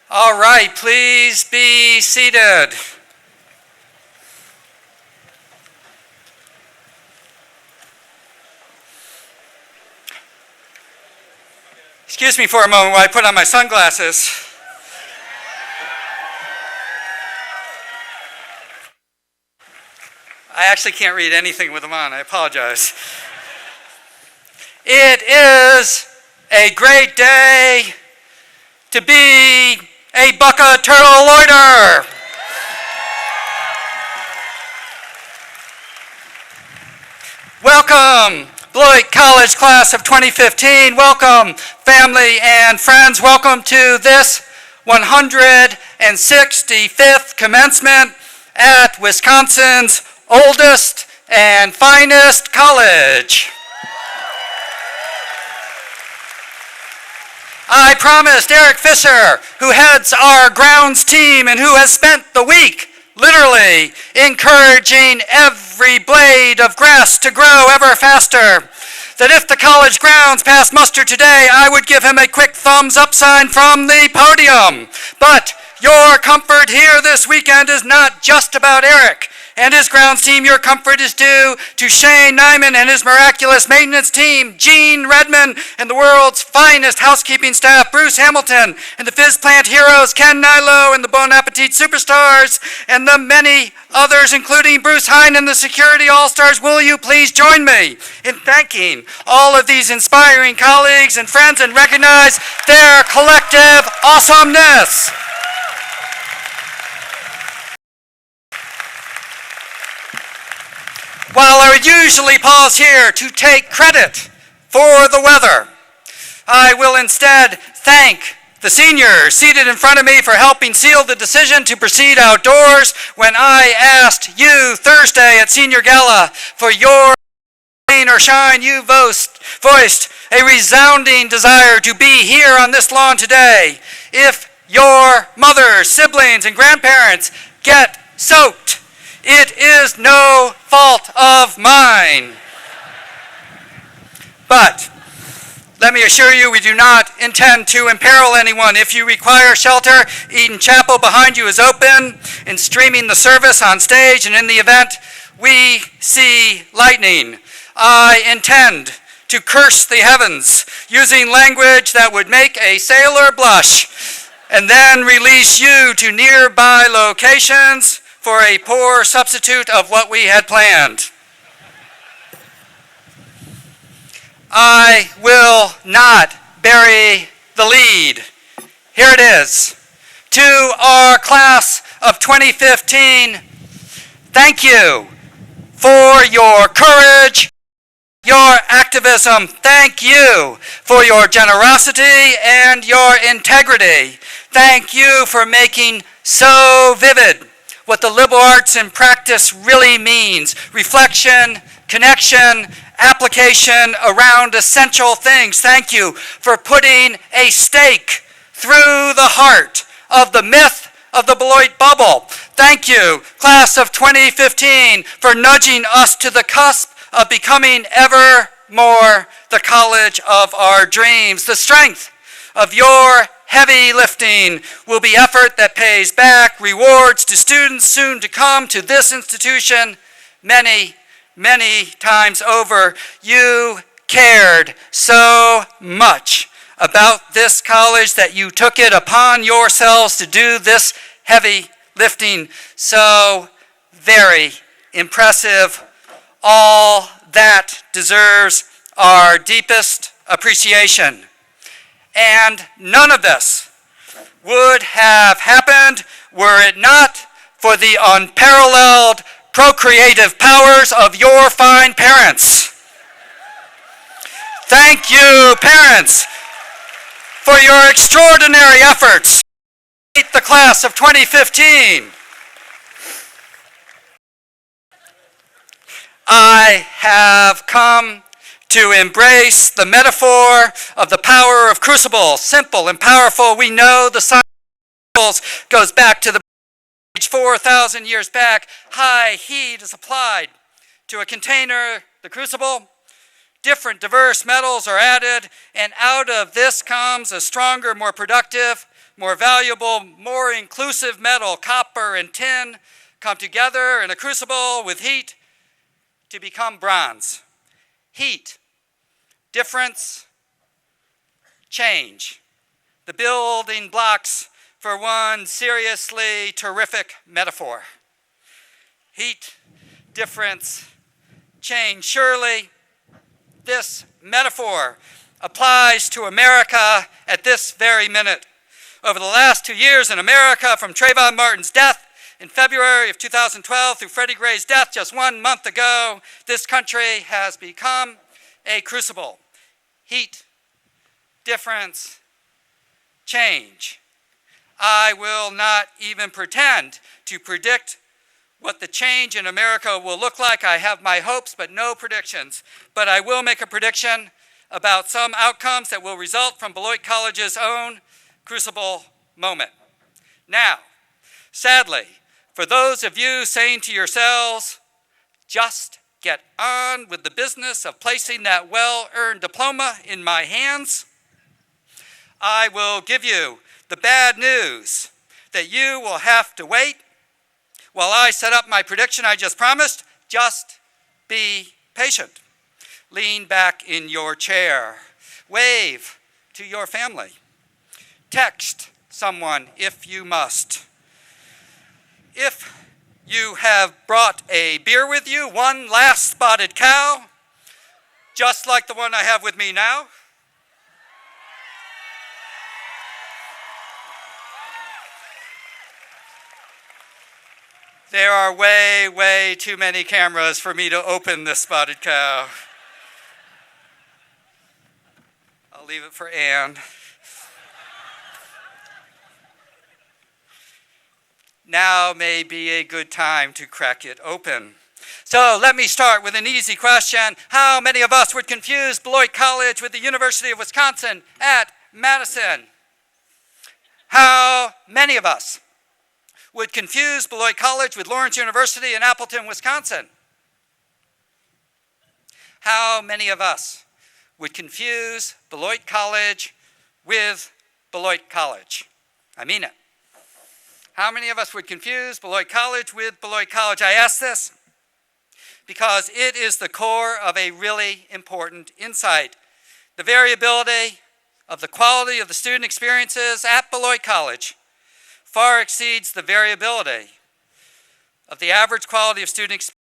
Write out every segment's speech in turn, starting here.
All right, please be seated. Excuse me for a moment while I put on my sunglasses. I actually can't read anything with them on. I apologize. It is a great day to be a bucka turtle loiter. Welcome, Beloit College class of 2015. Welcome, family and friends. Welcome to this 165th commencement at Wisconsin's oldest and finest college. I promised Eric Fisher, who heads our grounds team and who has spent the week literally encouraging every blade of grass to grow ever faster, that if the college grounds passed muster today, I would give him a quick thumbs up sign from the podium. But your comfort here this weekend is not just about Eric and his grounds team. Your comfort is due to Shane Nyman and his miraculous maintenance team, Gene Redmond and the world's finest housekeeping staff, Bruce Hamilton and the Fizz Plant heroes, Ken Nilo and the Bon Appetit superstars, and the many others, including Bruce Hine and the security all-stars. Will you please join me in thanking all of these inspiring colleagues and friends and recognize their collective awesomeness? While I would usually pause here to take credit for the weather, I will instead thank the seniors seated in front of me for helping seal the decision to proceed outdoors when I asked you Thursday at Senior Gala for your rain or shine. You voiced a resounding desire to be here on this lawn today. If your mothers, siblings, and grandparents get soaked, it is no fault of mine. But let me assure you, we do not intend to imperil anyone. If you require shelter, Eden Chapel behind you is open and streaming the service on stage, and in the event we see lightning, I intend to curse the heavens using language that would make a sailor blush, and then release you to nearby locations for a poor substitute of what we had planned. I will not bury the lead. Here it is. To our class of 2015, thank you for your courage, your activism. Thank you for your generosity and your integrity. Thank you for making so vivid what the liberal arts in practice really means: reflection, connection, application around essential things. Thank you for putting a stake through the heart of the myth of the Beloit bubble. Thank you, class of 2015, for nudging us to the cusp of becoming ever more the college of our dreams. The strength of your heavy lifting will be effort that pays back, rewards to students soon to come to this institution many, many times over. You cared so much about this college that you took it upon yourselves to do this heavy lifting. So very impressive. All that deserves our deepest appreciation. And none of this would have happened were it not for the unparalleled procreative powers of your fine parents. Thank you, parents, for your extraordinary efforts. The class of 2015. I have come to embrace the metaphor of the power of crucible, simple and powerful. We know the science goes back to the 4,000 years back. High heat is applied to a container, the crucible. Different diverse metals are added, and out of this comes a stronger, more productive, more valuable, more inclusive metal. Copper and tin come together in a crucible with heat to become bronze. Heat, difference, change. The building blocks for one seriously terrific metaphor. Heat, difference, change. Surely this metaphor applies to America at this very minute. Over the last 2 years in America, from Trayvon Martin's death in February of 2012 through Freddie Gray's death just 1 month ago, this country has become a crucible. Heat, difference, change. I will not even pretend to predict what the change in America will look like. I have my hopes, but no predictions. But I will make a prediction about some outcomes that will result from Beloit College's own crucible moment. Now, sadly, for those of you saying to yourselves, just get on with the business of placing that well-earned diploma in my hands, I will give you the bad news that you will have to wait while I set up my prediction I just promised. Just be patient. Lean back in your chair. Wave to your family. Text someone if you must. If you have brought a beer with you, one last spotted cow, just like the one I have with me now. There are way, way too many cameras for me to open this spotted cow. I'll leave it for Anne. Now may be a good time to crack it open. So let me start with an easy question. How many of us would confuse Beloit College with the University of Wisconsin at Madison? How many of us would confuse Beloit College with Lawrence University in Appleton, Wisconsin? How many of us would confuse Beloit College with Beloit College? I mean it. How many of us would confuse Beloit College with Beloit College? I ask this because it is the core of a really important insight. The variability of the quality of the student experiences at Beloit College far exceeds the variability of the average quality of student experience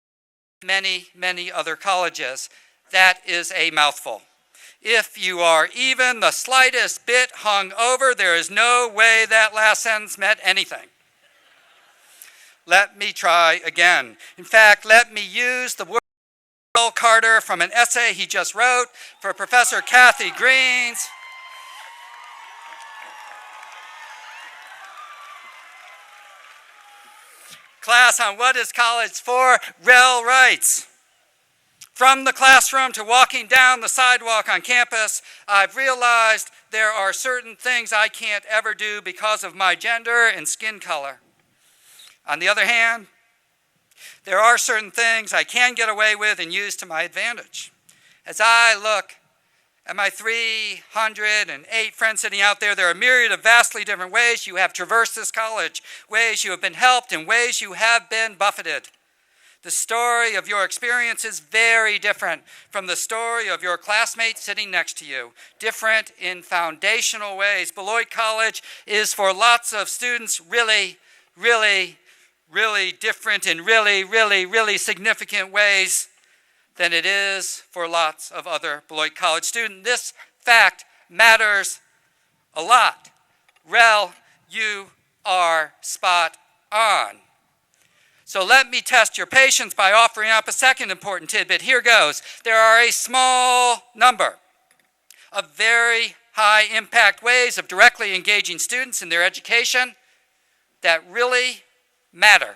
at many, many other colleges. That is a mouthful. If you are even the slightest bit hungover, there is no way that last sentence meant anything. Let me try again. In fact, let me use the word Will Carter from an essay he just wrote for Professor Kathy Green's class on what is college for. Rel writes, from the classroom to walking down the sidewalk on campus, I've realized there are certain things I can't ever do because of my gender and skin color. On the other hand, there are certain things I can get away with and use to my advantage. As I look at my 308 friends sitting out there, there are a myriad of vastly different ways you have traversed this college, ways you have been helped and ways you have been buffeted. The story of your experience is very different from the story of your classmate sitting next to you, different in foundational ways. Beloit College is for lots of students really, really, really different in really, really, really significant ways than it is for lots of other Beloit College students. This fact matters a lot. Rel, you are spot on. So let me test your patience by offering up a second important tidbit. Here goes. There are a small number of very high impact ways of directly engaging students in their education that really matter.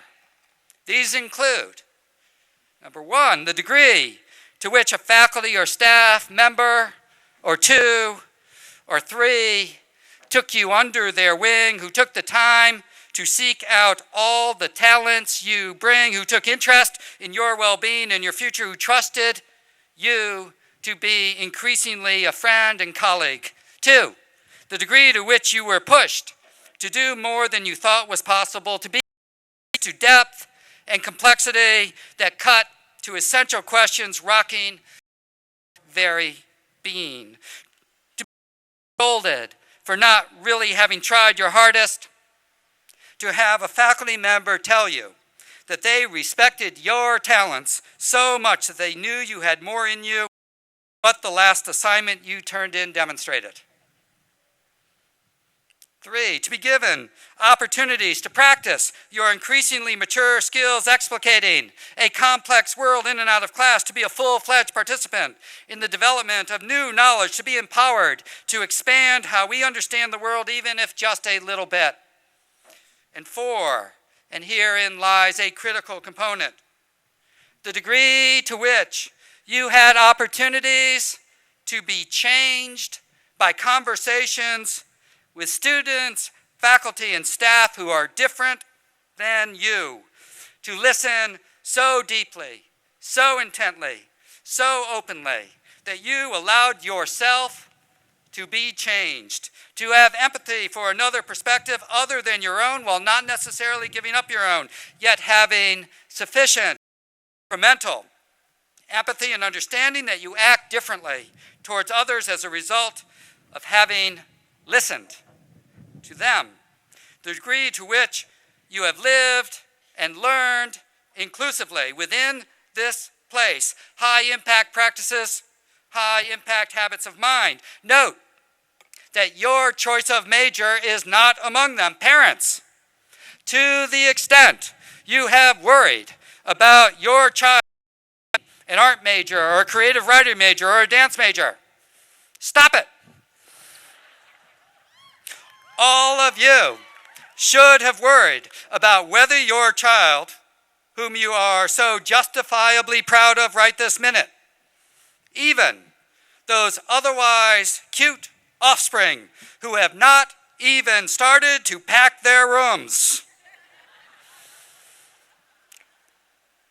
These include, Number one, the degree to which a faculty or staff member, or two, or three, took you under their wing, who took the time to seek out all the talents you bring, who took interest in your well-being and your future, who trusted you to be increasingly a friend and colleague. Two, the degree to which you were pushed to do more than you thought was possible, to be to depth and complexity that cut to essential questions rocking very being. To be scolded for not really having tried your hardest. To have a faculty member tell you that they respected your talents so much that they knew you had more in you than what the last assignment you turned in demonstrated. Three, to be given opportunities to practice your increasingly mature skills explicating a complex world in and out of class, to be a full-fledged participant in the development of new knowledge, to be empowered to expand how we understand the world, even if just a little bit. And four, and herein lies a critical component, the degree to which you had opportunities to be changed by conversations with students, faculty, and staff who are different than you, to listen so deeply, so intently, so openly, that you allowed yourself to be changed, to have empathy for another perspective other than your own, while not necessarily giving up your own, yet having sufficient incremental empathy and understanding that you act differently towards others as a result of having listened to them. The degree to which you have lived and learned inclusively within this place, high impact practices, high impact habits of mind. Note that your choice of major is not among them. Parents, to the extent you have worried about your child, an art major or a creative writing major or a dance major, stop it. All of you should have worried about whether your child, whom you are so justifiably proud of right this minute, even those otherwise cute offspring who have not even started to pack their rooms.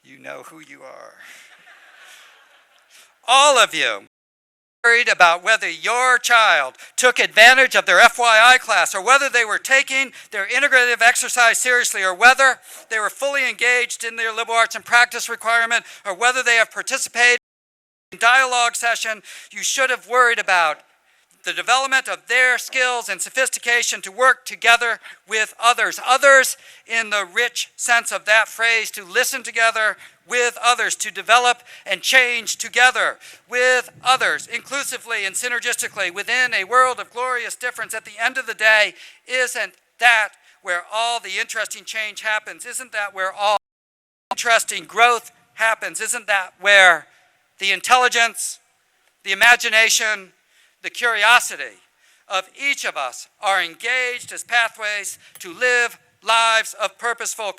You know who you are. All of you worried about whether your child took advantage of their FYI class, or whether they were taking their integrative exercise seriously, or whether they were fully engaged in their liberal arts and practice requirement, or whether they have participated in dialogue session. You should have worried about the development of their skills and sophistication to work together with others. Others in the rich sense of that phrase, to listen together with others, to develop and change together with others, inclusively and synergistically within a world of glorious difference. At the end of the day, isn't that where all the interesting change happens? Isn't that where all interesting growth happens? Isn't that where the intelligence, the imagination, the curiosity of each of us are engaged as pathways to live lives of purposeful.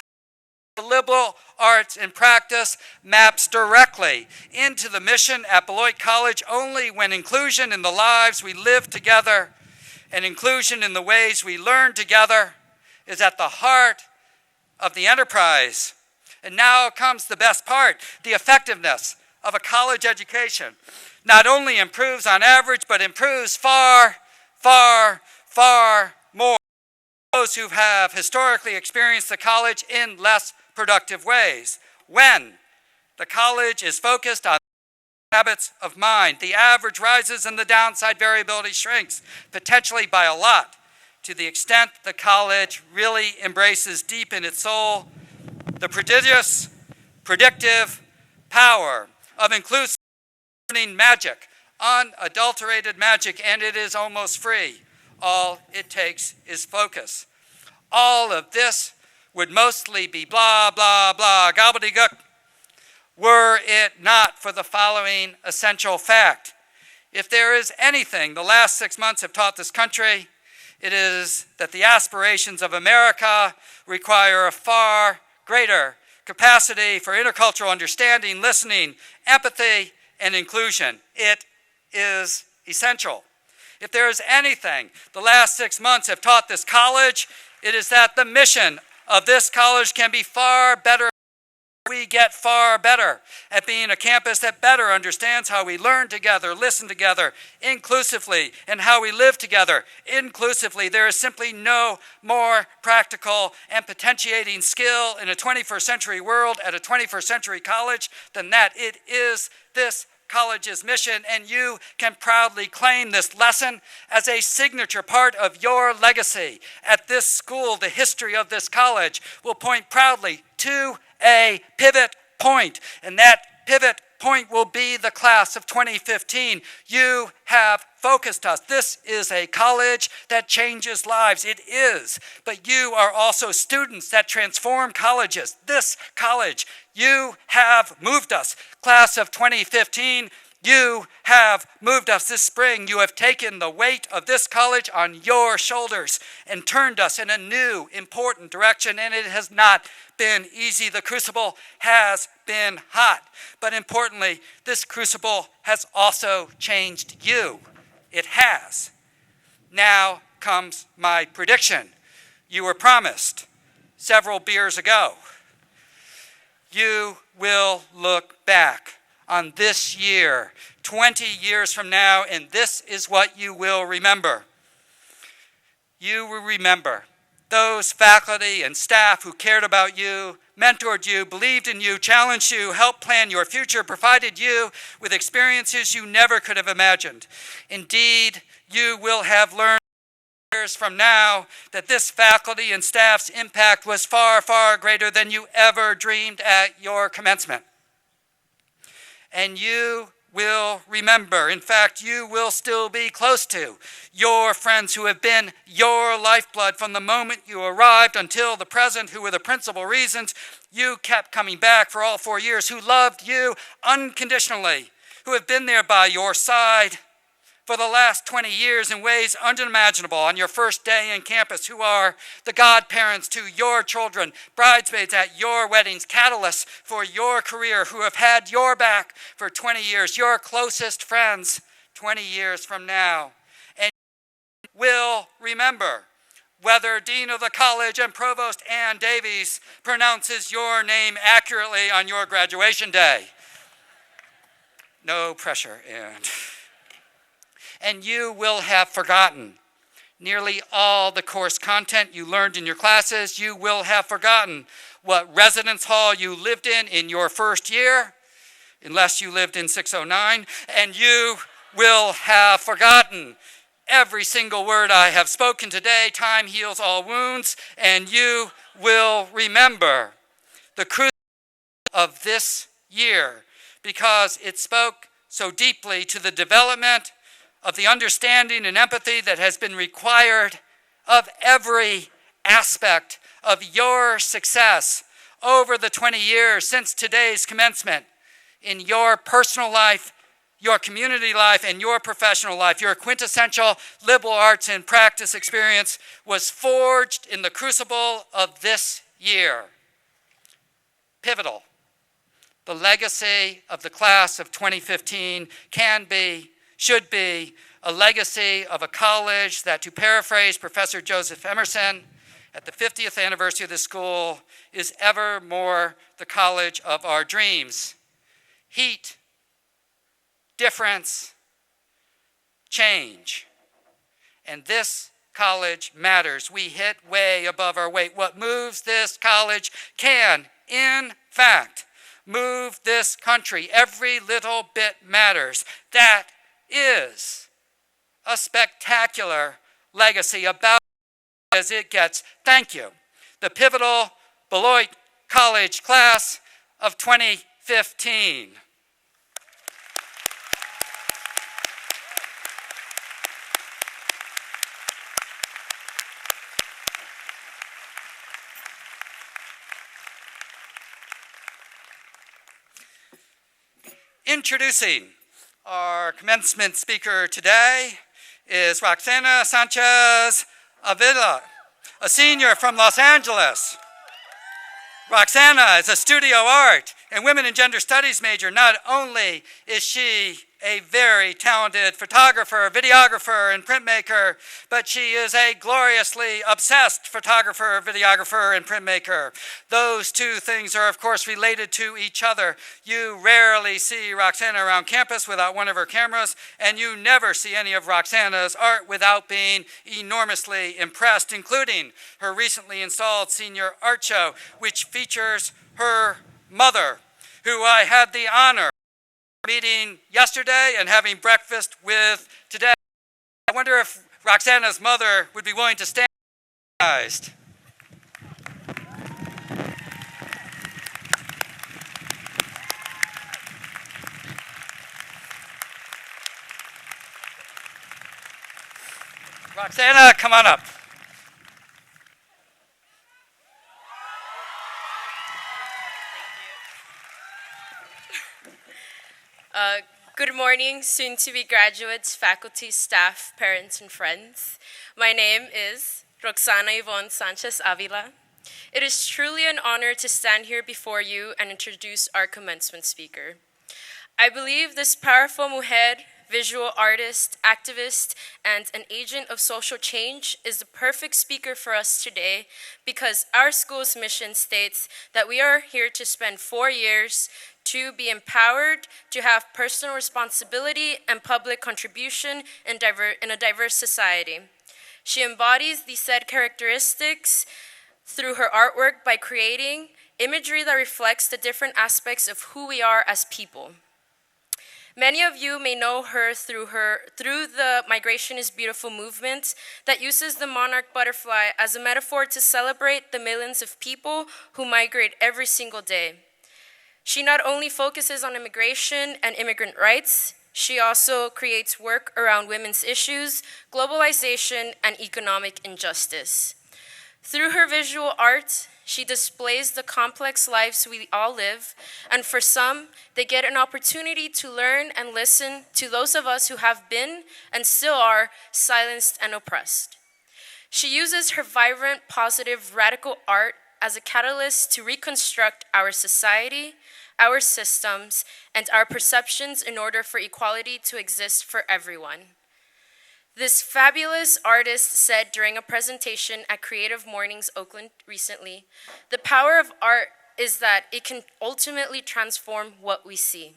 The liberal arts and practice maps directly into the mission at Beloit College only when inclusion in the lives we live together and inclusion in the ways we learn together is at the heart of the enterprise. And now comes the best part. The effectiveness of a college education not only improves on average, but improves far, far, far more those who have historically experienced the college in less productive ways. When the college is focused on habits of mind, the average rises and the downside variability shrinks, potentially by a lot, to the extent the college really embraces deep in its soul the prodigious, predictive power of inclusive learning magic, unadulterated magic, and it is almost free. All it takes is focus. All of this would mostly be blah, blah, blah, gobbledygook, were it not for the following essential fact. If there is anything the last 6 months have taught this country, it is that the aspirations of America require a far greater capacity for intercultural understanding, listening, empathy, and inclusion. It is essential. If there is anything the last 6 months have taught this college, it is that the mission of this college can be far better. We get far better at being a campus that better understands how we learn together, listen together, inclusively, and how we live together, inclusively. There is simply no more practical and potentiating skill in a 21st century world at a 21st century college than that. It is this college's mission, and you can proudly claim this lesson as a signature part of your legacy. At this school, the history of this college will point proudly to a pivot point, and that pivot point will be the class of 2015. You have focused us. This is a college that changes lives. It is. But you are also students that transform colleges. This college, you have moved us. Class of 2015, you have moved us. This spring, you have taken the weight of this college on your shoulders and turned us in a new, important direction, and it has not been easy. The crucible has been hot. But importantly, this crucible has also changed you. It has. Now comes my prediction. You were promised several beers ago. You will look back on this year, 20 years from now, and this is what you will remember. You will remember those faculty and staff who cared about you, mentored you, believed in you, challenged you, helped plan your future, provided you with experiences you never could have imagined. Indeed, you will have learned years from now that this faculty and staff's impact was far, far greater than you ever dreamed at your commencement. And you will remember, in fact, you will still be close to your friends who have been your lifeblood from the moment you arrived until the present, who were the principal reasons you kept coming back for all 4 years, who loved you unconditionally, who have been there by your side for the last 20 years in ways unimaginable on your first day in campus, who are the godparents to your children, bridesmaids at your weddings, catalysts for your career, who have had your back for 20 years, your closest friends 20 years from now. And you will remember whether Dean of the College and Provost Ann Davies pronounces your name accurately on your graduation day. No pressure, and you will have forgotten nearly all the course content you learned in your classes. You will have forgotten what residence hall you lived in your first year, unless you lived in 609, and you will have forgotten every single word I have spoken today. Time heals all wounds, and you will remember the crucial of this year because it spoke so deeply to the development of the understanding and empathy that has been required of every aspect of your success over the 20 years since today's commencement in your personal life, your community life, and your professional life. Your quintessential liberal arts and practice experience was forged in the crucible of this year. Pivotal. The legacy of the class of 2015 should be a legacy of a college that, to paraphrase Professor Joseph Emerson, at the 50th anniversary of the school, is ever more the college of our dreams. Heat, difference, change. And this college matters. We hit way above our weight. What moves this college can, in fact, move this country. Every little bit matters. That is a spectacular legacy, about as it gets. Thank you. The pivotal Beloit College class of 2015. Introducing our commencement speaker today is Roxana Sanchez Avila, a senior from Los Angeles. Roxana is a studio art and women and gender studies major. Not only is she a very talented photographer, videographer, and printmaker, but she is a gloriously obsessed photographer, videographer, and printmaker. Those two things are, of course, related to each other. You rarely see Roxana around campus without one of her cameras, and you never see any of Roxana's art without being enormously impressed, including her recently installed senior art show, which features her mother, who I had the honor meeting yesterday and having breakfast with today. I wonder if Roxana's mother would be willing to stand. Roxana, come on up. Good morning, soon-to-be graduates, faculty, staff, parents, and friends. My name is Roxana Yvonne Sanchez Avila. It is truly an honor to stand here before you and introduce our commencement speaker. I believe this powerful mujer, visual artist, activist, and an agent of social change is the perfect speaker for us today because our school's mission states that we are here to spend 4 years to be empowered, to have personal responsibility and public contribution in a diverse society. She embodies these said characteristics through her artwork by creating imagery that reflects the different aspects of who we are as people. Many of you may know her through the Migration is Beautiful movement that uses the monarch butterfly as a metaphor to celebrate the millions of people who migrate every single day. She not only focuses on immigration and immigrant rights, she also creates work around women's issues, globalization, and economic injustice. Through her visual art, she displays the complex lives we all live, and for some, they get an opportunity to learn and listen to those of us who have been and still are silenced and oppressed. She uses her vibrant, positive, radical art as a catalyst to reconstruct our society, our systems, and our perceptions in order for equality to exist for everyone. This fabulous artist said during a presentation at Creative Mornings Oakland recently, the power of art is that it can ultimately transform what we see.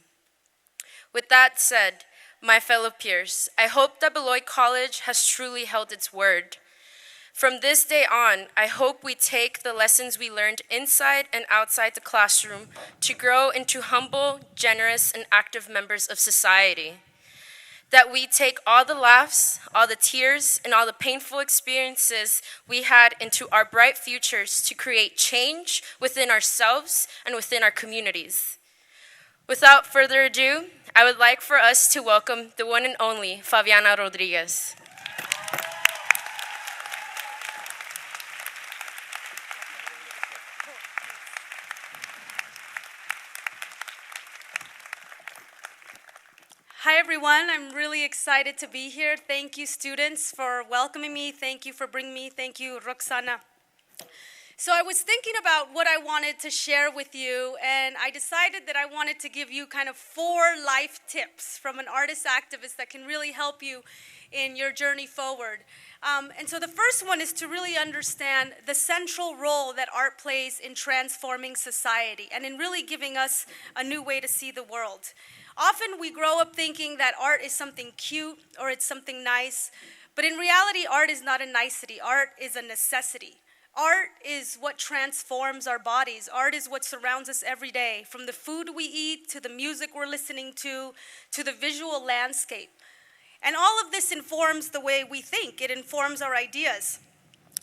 With that said, my fellow peers, I hope that Beloit College has truly held its word. From this day on, I hope we take the lessons we learned inside and outside the classroom to grow into humble, generous, and active members of society. That we take all the laughs, all the tears, and all the painful experiences we had into our bright futures to create change within ourselves and within our communities. Without further ado, I would like for us to welcome the one and only Favianna Rodriguez. Hi everyone, I'm really excited to be here. Thank you students for welcoming me. Thank you for bringing me. Thank you, Roxana. So I was thinking about what I wanted to share with you, and I decided that I wanted to give you kind of 4 life tips from an artist activist that can really help you in your journey forward. And so the first one is to really understand the central role that art plays in transforming society and in really giving us a new way to see the world. Often we grow up thinking that art is something cute or it's something nice, but in reality, art is not a nicety. Art is a necessity. Art is what transforms our bodies. Art is what surrounds us every day, from the food we eat, to the music we're listening to the visual landscape. And all of this informs the way we think. It informs our ideas.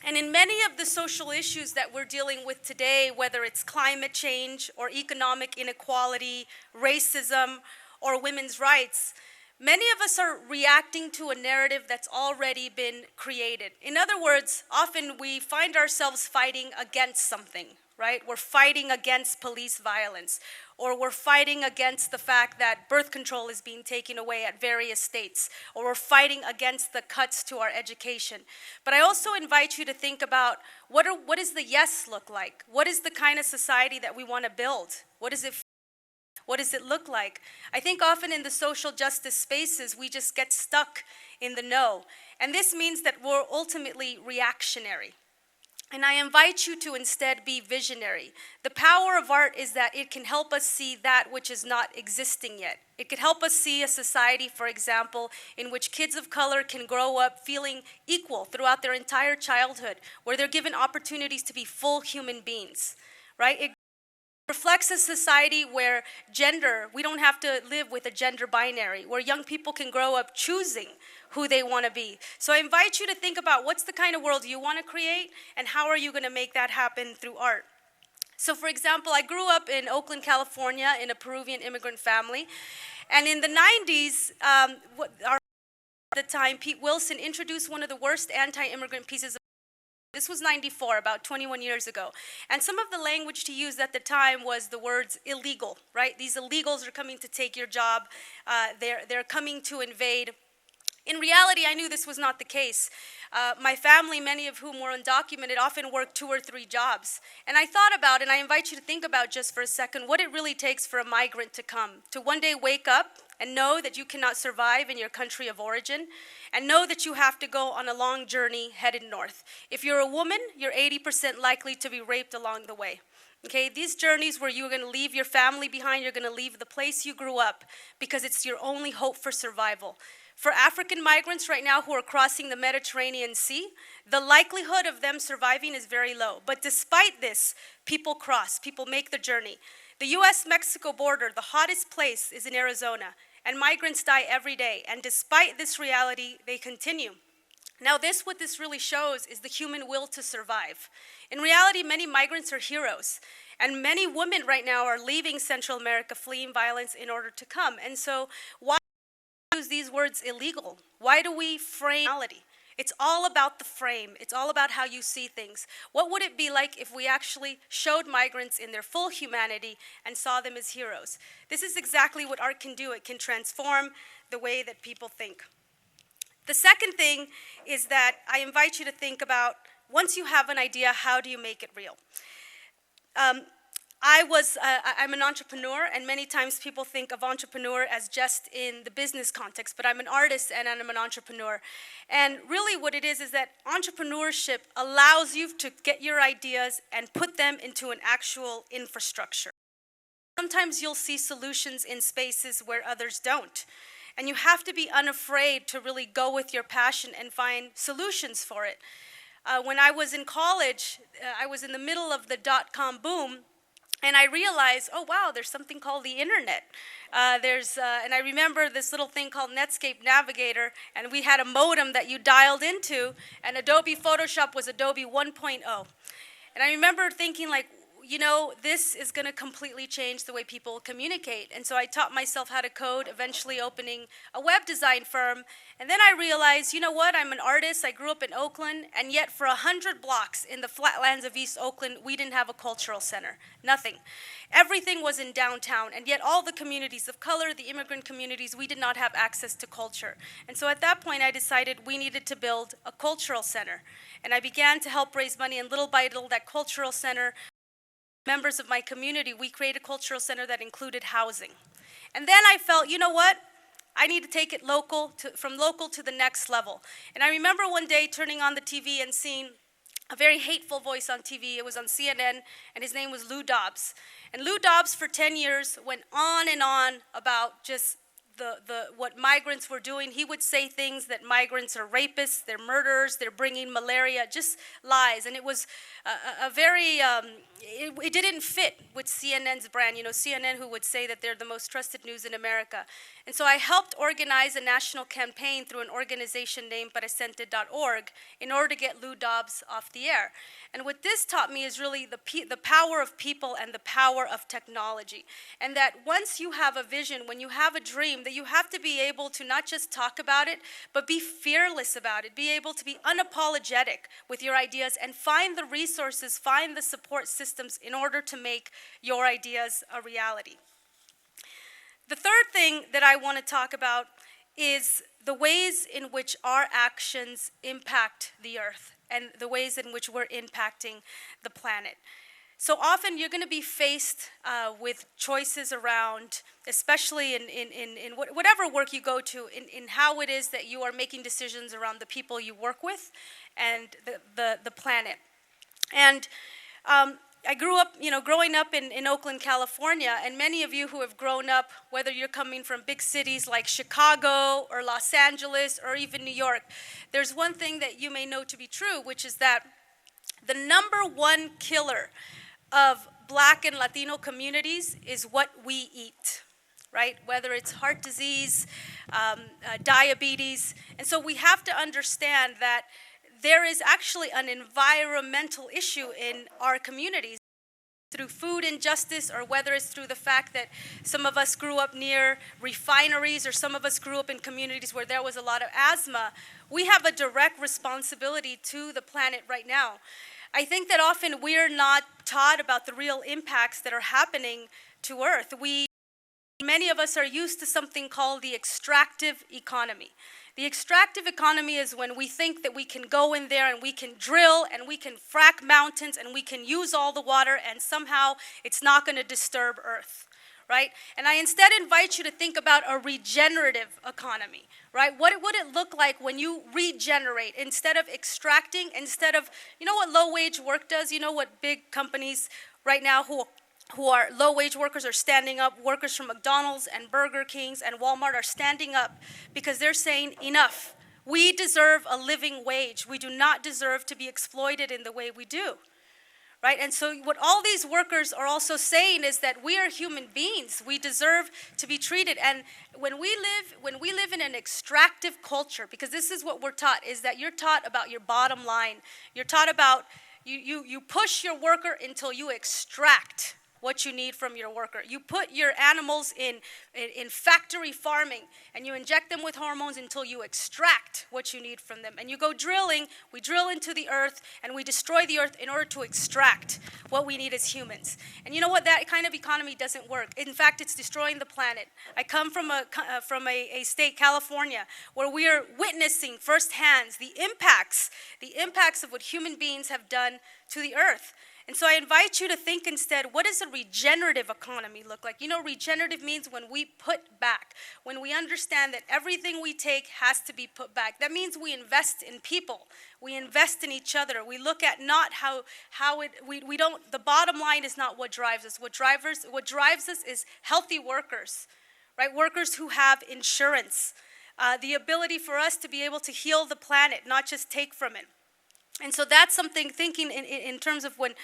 And in many of the social issues that we're dealing with today, whether it's climate change or economic inequality, racism, or women's rights, many of us are reacting to a narrative that's already been created. In other words, often we find ourselves fighting against something right? We're fighting against police violence, or we're fighting against the fact that birth control is being taken away at various states, or we're fighting against the cuts to our education. But I also invite you to think about what does the yes look like? What is the kind of society that we want to build? What does it look like? I think often in the social justice spaces, we just get stuck in the no. And this means that we're ultimately reactionary. And I invite you to instead be visionary. The power of art is that it can help us see that which is not existing yet. It could help us see a society, for example, in which kids of color can grow up feeling equal throughout their entire childhood, where they're given opportunities to be full human beings, right? It reflects a society where gender, we don't have to live with a gender binary, where young people can grow up choosing who they want to be. So I invite you to think about what's the kind of world you want to create, and how are you going to make that happen through art. So for example, I grew up in Oakland, California, in a Peruvian immigrant family. And in the 90s, at the time, Pete Wilson introduced one of the worst anti-immigrant pieces of. This was 94, about 21 years ago. And some of the language to use at the time was the words illegal, right? These illegals are coming to take your job. They're coming to invade. In reality, I knew this was not the case. My family, many of whom were undocumented, often worked 2 or 3 jobs. And I thought about, and I invite you to think about just for a second, what it really takes for a migrant to come, to one day wake up and know that you cannot survive in your country of origin, and know that you have to go on a long journey headed north. If you're a woman, you're 80% likely to be raped along the way. Okay, these journeys where you're going to leave your family behind, you're going to leave the place you grew up, because it's your only hope for survival. For African migrants right now who are crossing the Mediterranean Sea, the likelihood of them surviving is very low. But despite this, people cross, people make the journey. The US-Mexico border, the hottest place, is in Arizona, and migrants die every day. And despite this reality, they continue. Now what this really shows is the human will to survive. In reality, many migrants are heroes. And many women right now are leaving Central America, fleeing violence in order to come. And so why use these words illegal? Why do we frame reality? It's all about the frame. It's all about how you see things. What would it be like if we actually showed migrants in their full humanity and saw them as heroes? This is exactly what art can do. It can transform the way that people think. The second thing is that I invite you to think about, once you have an idea, how do you make it real? I'm an entrepreneur, and many times people think of entrepreneur as just in the business context, but I'm an artist and I'm an entrepreneur. And really what it is that entrepreneurship allows you to get your ideas and put them into an actual infrastructure. Sometimes you'll see solutions in spaces where others don't. And you have to be unafraid to really go with your passion and find solutions for it. When I was in college, I was in the middle of the dot-com boom, and I realized, oh wow, there's something called the internet. And I remember this little thing called Netscape Navigator, and we had a modem that you dialed into, and Adobe Photoshop was Adobe 1.0. And I remember thinking, like, you know, this is going to completely change the way people communicate. And so I taught myself how to code, eventually opening a web design firm. And then I realized, you know what, I'm an artist, I grew up in Oakland, and yet for 100 blocks in the flatlands of East Oakland, we didn't have a cultural center, nothing. Everything was in downtown, and yet all the communities of color, the immigrant communities, we did not have access to culture. And so at that point, I decided we needed to build a cultural center. And I began to help raise money, and little by little, that cultural center, members of my community, we created a cultural center that included housing. And then I felt, you know what? I need to take it from local to the next level. And I remember one day turning on the TV and seeing a very hateful voice on TV. It was on CNN, and his name was Lou Dobbs. And Lou Dobbs, for 10 years, went on and on about just what migrants were doing. He would say things that migrants are rapists, they're murderers, they're bringing malaria, just lies. And it was it didn't fit with CNN's brand. You know, CNN, who would say that they're the most trusted news in America. And so I helped organize a national campaign through an organization named Presente.org in order to get Lou Dobbs off the air. And what this taught me is really the power of people and the power of technology. And that once you have a vision, when you have a dream, that you have to be able to not just talk about it, but be fearless about it, be able to be unapologetic with your ideas and find the resources, find the support system systems in order to make your ideas a reality. The third thing that I want to talk about is the ways in which our actions impact the earth and the ways in which we're impacting the planet. So often you're going to be faced with choices around, especially in whatever work you go to, in how it is that you are making decisions around the people you work with and the planet. And I grew up, growing up in Oakland, California, and many of you who have grown up, whether you're coming from big cities like Chicago or Los Angeles or even New York, there's one thing that you may know to be true, which is that the number one killer of Black and Latino communities is what we eat, right? Whether it's heart disease, diabetes. And so we have to understand that there is actually an environmental issue in our communities through food injustice, or whether it's through the fact that some of us grew up near refineries, or some of us grew up in communities where there was a lot of asthma. We have a direct responsibility to the planet right now. I think that often we're not taught about the real impacts that are happening to Earth. Many of us are used to something called the extractive economy. The extractive economy is when we think that we can go in there and we can drill and we can frack mountains and we can use all the water and somehow it's not going to disturb Earth, right? And I instead invite you to think about a regenerative economy, right? What would it look like when you regenerate instead of extracting, instead of, what low-wage work does? You know what big companies right now who are low-wage workers are standing up. Workers from McDonald's and Burger Kings and Walmart are standing up because they're saying, enough. We deserve a living wage. We do not deserve to be exploited in the way we do, right? And so what all these workers are also saying is that we are human beings. We deserve to be treated. And when we live in an extractive culture, because this is what we're taught, is that you're taught about your bottom line. You're taught about, you push your worker until you extract what you need from your worker. You put your animals in factory farming and you inject them with hormones until you extract what you need from them. And you go drilling, we drill into the earth and we destroy the earth in order to extract what we need as humans. And you know what? That kind of economy doesn't work. In fact, it's destroying the planet. I come from a state, California, where we are witnessing firsthand the impacts of what human beings have done to the earth. And so I invite you to think instead, what does a regenerative economy look like? Regenerative means when we put back, when we understand that everything we take has to be put back. That means we invest in people. We invest in each other. We look at not the bottom line is not what drives us. What drives us is healthy workers, right? Workers who have insurance, the ability for us to be able to heal the planet, not just take from it. And so that's something, thinking in terms of what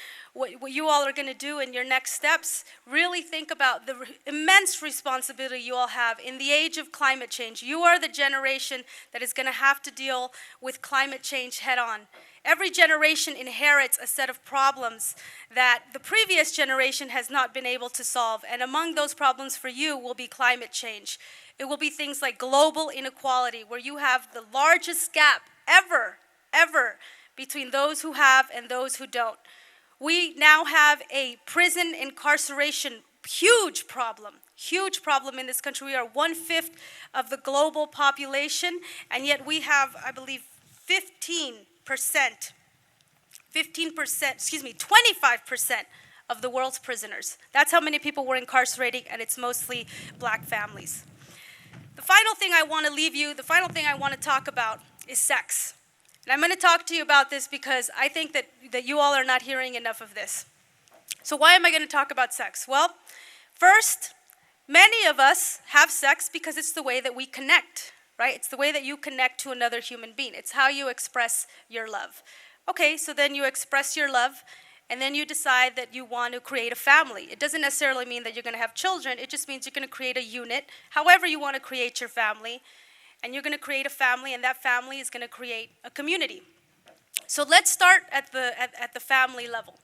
you all are going to do in your next steps, really think about the immense responsibility you all have in the age of climate change. You are the generation that is going to have to deal with climate change head on. Every generation inherits a set of problems that the previous generation has not been able to solve. And among those problems for you will be climate change. It will be things like global inequality, where you have the largest gap ever between those who have and those who don't. We now have a prison incarceration huge problem in this country. We are 1/5 of the global population, and yet we have, I believe, 25% of the world's prisoners. That's how many people we're incarcerating, and it's mostly Black families. The final thing I want to talk about is sex. And I'm going to talk to you about this because I think that you all are not hearing enough of this. So why am I going to talk about sex? Well, first, many of us have sex because it's the way that we connect, right? It's the way that you connect to another human being. It's how you express your love. Okay, so then you express your love, and then you decide that you want to create a family. It doesn't necessarily mean that you're going to have children. It just means you're going to create a unit, however you want to create your family. And you're going to create a family, and that family is going to create a community. So let's start at the family level.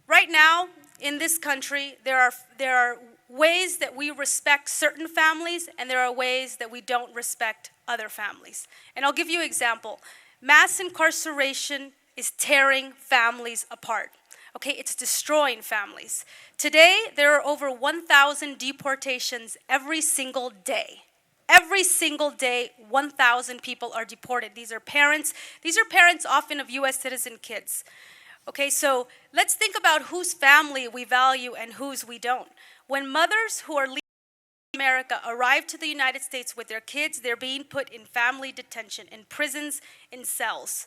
Right now, in this country, there are ways that we respect certain families, and there are ways that we don't respect other families. And I'll give you an example. Mass incarceration is tearing families apart. Okay, it's destroying families. Today, there are over 1,000 deportations every single day. Every single day, 1,000 people are deported. These are parents often of US citizen kids. Okay, so let's think about whose family we value and whose we don't. When mothers who are leaving America arrive to the United States with their kids, they're being put in family detention, in prisons, in cells.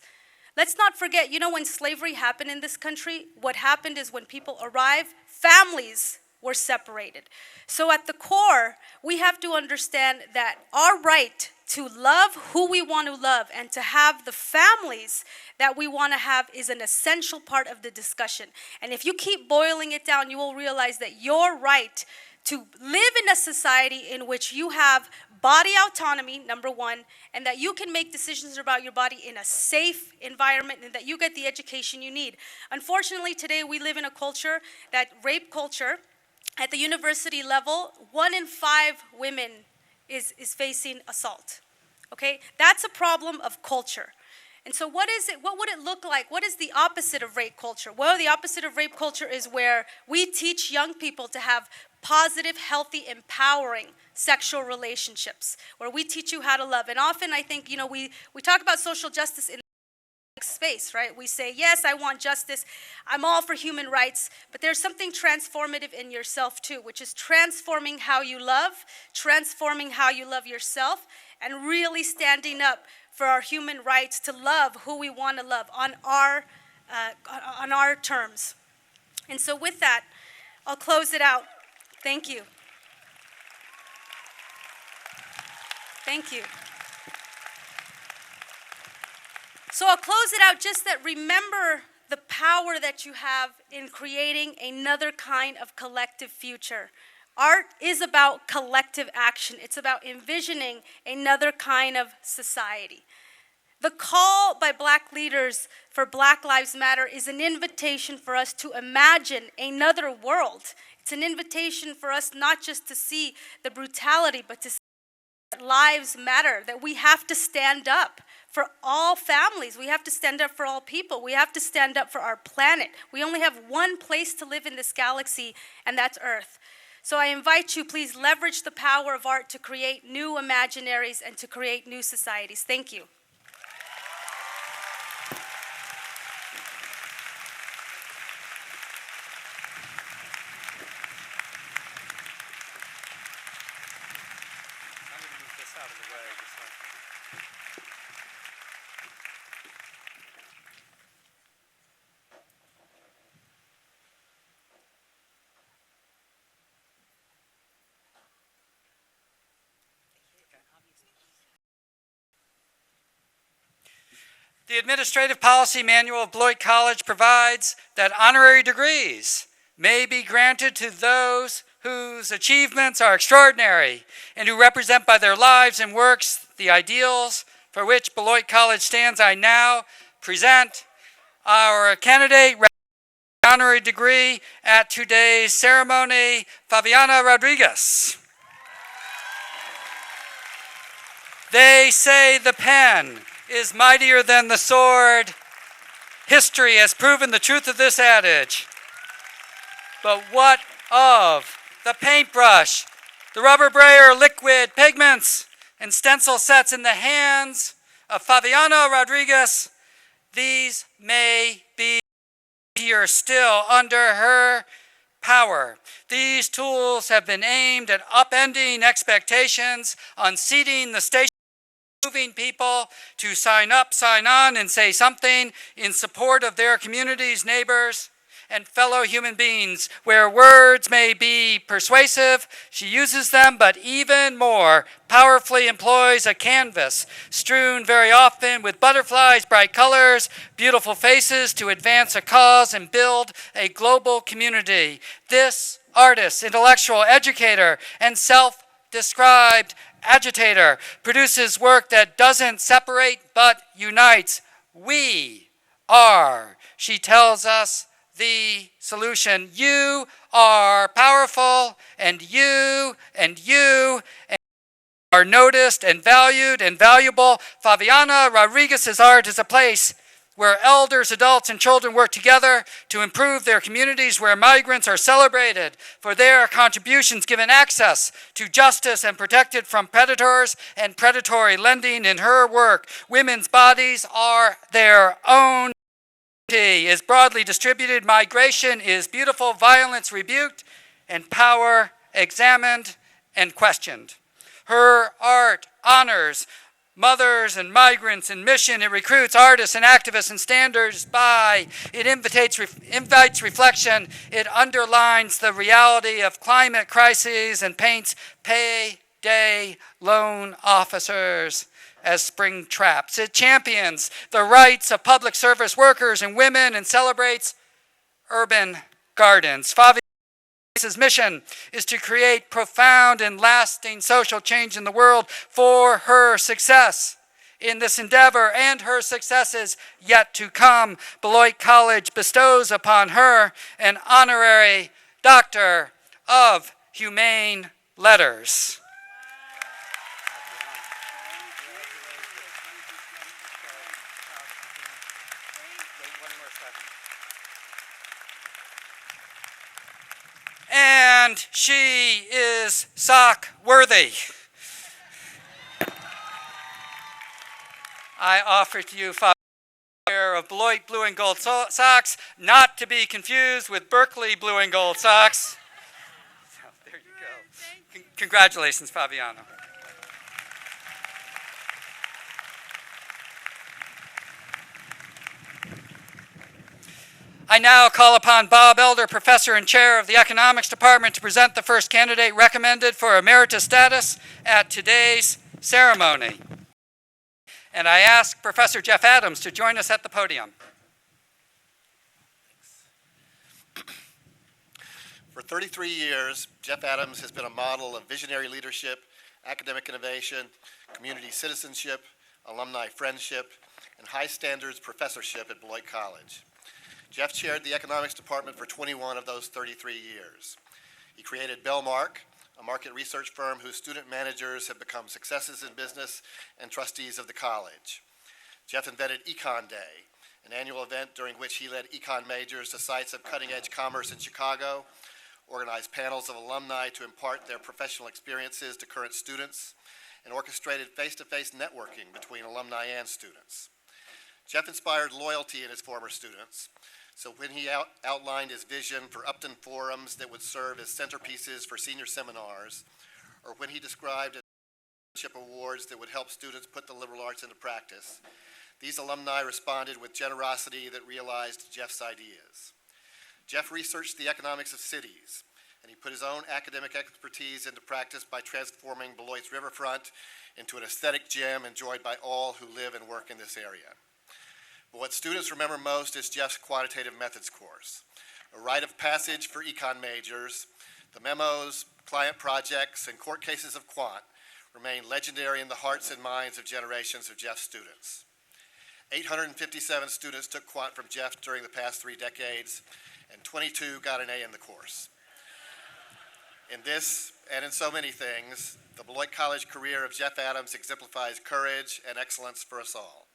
Let's not forget, when slavery happened in this country, what happened is when people arrived, families were separated. So at the core, we have to understand that our right to love who we want to love and to have the families that we want to have is an essential part of the discussion. And if you keep boiling it down, you will realize that your right to live in a society in which you have body autonomy, number one, and that you can make decisions about your body in a safe environment and that you get the education you need. Unfortunately, today we live in a culture, that rape culture, at the university level, 1 in 5 women is facing assault. Okay? That's a problem of culture. And so what would it look like? What is the opposite of rape culture? Well, the opposite of rape culture is where we teach young people to have positive, healthy, empowering sexual relationships, where we teach you how to love. And often I think, we talk about social justice in space, right? We say, yes, I want justice. I'm all for human rights. But there's something transformative in yourself too, which is transforming how you love yourself, and really standing up for our human rights to love who we want to love on our terms. And so with that, I'll close it out. Thank you. Thank you. So I'll close it out just that remember the power that you have in creating another kind of collective future. Art is about collective action. It's about envisioning another kind of society. The call by Black leaders for Black Lives Matter is an invitation for us to imagine another world. It's an invitation for us not just to see the brutality, but to see that lives matter, that we have to stand up for all families. We have to stand up for all people. We have to stand up for our planet. We only have one place to live in this galaxy, and that's Earth. So I invite you, please leverage the power of art to create new imaginaries and to create new societies. Thank you. The Administrative Policy Manual of Beloit College provides that honorary degrees may be granted to those whose achievements are extraordinary and who represent by their lives and works the ideals for which Beloit College stands. I now present our candidate honorary degree at today's ceremony, Favianna Rodriguez. They say the pen is mightier than the sword. History has proven the truth of this adage. But what of the paintbrush, the rubber brayer, liquid pigments, and stencil sets in the hands of Favianna Rodriguez? These may be here still under her power. These tools have been aimed at upending expectations, unseating the station, moving people to sign up, sign on, and say something in support of their communities, neighbors, and fellow human beings. Where words may be persuasive, she uses them, but even more powerfully employs a canvas strewn very often with butterflies, bright colors, beautiful faces to advance a cause and build a global community. This artist, intellectual, educator, and self-described agitator produces work that doesn't separate but unites. We are, she tells us, the solution. You are powerful, and you are noticed and valued and valuable. Favianna Rodriguez's art is a place where elders, adults, and children work together to improve their communities, where migrants are celebrated for their contributions, given access to justice, and protected from predators and predatory lending. In her work, women's bodies are their own. Is broadly distributed, migration is beautiful, violence rebuked, and power examined and questioned. Her art honors mothers and migrants in mission. It recruits artists and activists and standards by. It invites reflection. It underlines the reality of climate crises and paints payday loan officers as spring traps. It champions the rights of public service workers and women and celebrates urban gardens. Favianna's mission is to create profound and lasting social change in the world. For her success in this endeavor and her successes yet to come, Beloit College bestows upon her an honorary Doctor of Humane Letters. And she is sock worthy. I offer to you a pair of Beloit blue and gold socks, not to be confused with Berkeley blue and gold socks. So there you go. Congratulations, Favianna. I now call upon Bob Elder, Professor and Chair of the Economics Department, to present the first candidate recommended for Emeritus status at today's ceremony. And I ask Professor Jeff Adams to join us at the podium. For 33 years, Jeff Adams has been a model of visionary leadership, academic innovation, community citizenship, alumni friendship, and high standards professorship at Beloit College. Jeff chaired the economics department for 21 of those 33 years. He created Bellmark, a market research firm whose student managers have become successes in business and trustees of the college. Jeff invented Econ Day, an annual event during which he led econ majors to sites of cutting-edge commerce in Chicago, organized panels of alumni to impart their professional experiences to current students, and orchestrated face-to-face networking between alumni and students. Jeff inspired loyalty in his former students. So when he outlined his vision for Upton forums that would serve as centerpieces for senior seminars, or when he described leadership awards that would help students put the liberal arts into practice, these alumni responded with generosity that realized Jeff's ideas. Jeff researched the economics of cities, and he put his own academic expertise into practice by transforming Beloit's riverfront into an aesthetic gem enjoyed by all who live and work in this area. But what students remember most is Jeff's quantitative methods course, a rite of passage for econ majors. The memos, client projects, and court cases of quant remain legendary in the hearts and minds of generations of Jeff's students. 857 students took quant from Jeff during the past 3 decades, and 22 got an A in the course. In this, and in so many things, the Beloit College career of Jeff Adams exemplifies courage and excellence for us all.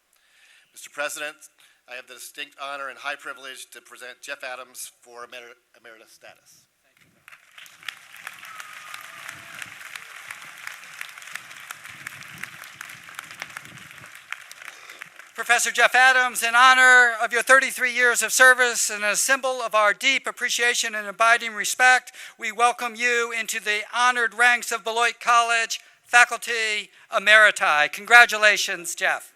Mr. President, I have the distinct honor and high privilege to present Jeff Adams for Emeritus status. Professor Jeff Adams, in honor of your 33 years of service and as a symbol of our deep appreciation and abiding respect, we welcome you into the honored ranks of Beloit College Faculty Emeriti. Congratulations, Jeff.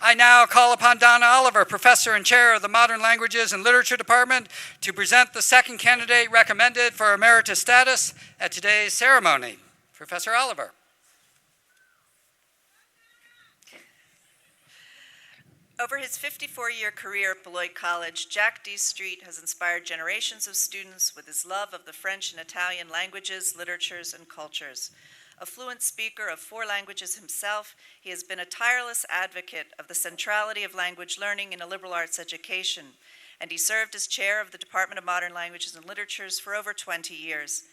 I now call upon Donna Oliver, Professor and Chair of the Modern Languages and Literature Department, to present the second candidate recommended for Emeritus status at today's ceremony. Professor Oliver. Over his 54-year career at Beloit College, Jack D. Street has inspired generations of students with his love of the French and Italian languages, literatures, and cultures. A fluent speaker of 4 languages himself, he has been a tireless advocate of the centrality of language learning in a liberal arts education, and he served as chair of the Department of Modern Languages and Literatures for over 20 years.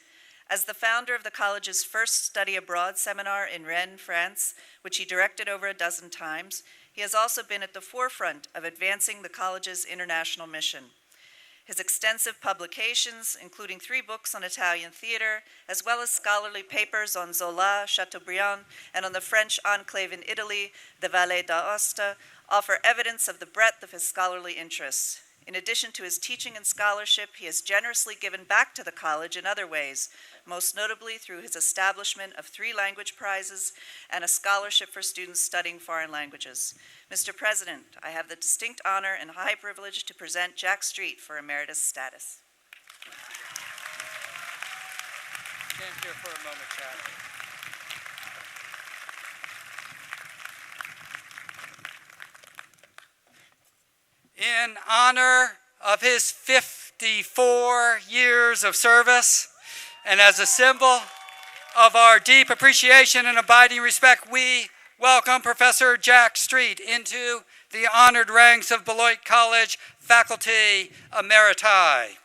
As the founder of the college's first study abroad seminar in Rennes, France, which he directed over a dozen times, he has also been at the forefront of advancing the college's international mission. His extensive publications, including 3 books on Italian theater, as well as scholarly papers on Zola, Chateaubriand, and on the French enclave in Italy, the Valle d'Aosta, offer evidence of the breadth of his scholarly interests. In addition to his teaching and scholarship, he has generously given back to the college in other ways, most notably through his establishment of 3 language prizes and a scholarship for students studying foreign languages. Mr. President, I have the distinct honor and high privilege to present Jack Street for Emeritus status. Stand here for a moment, Jack. In honor of his 54 years of service, and as a symbol of our deep appreciation and abiding respect, we welcome Professor Jack Street into the honored ranks of Beloit College Faculty Emeriti.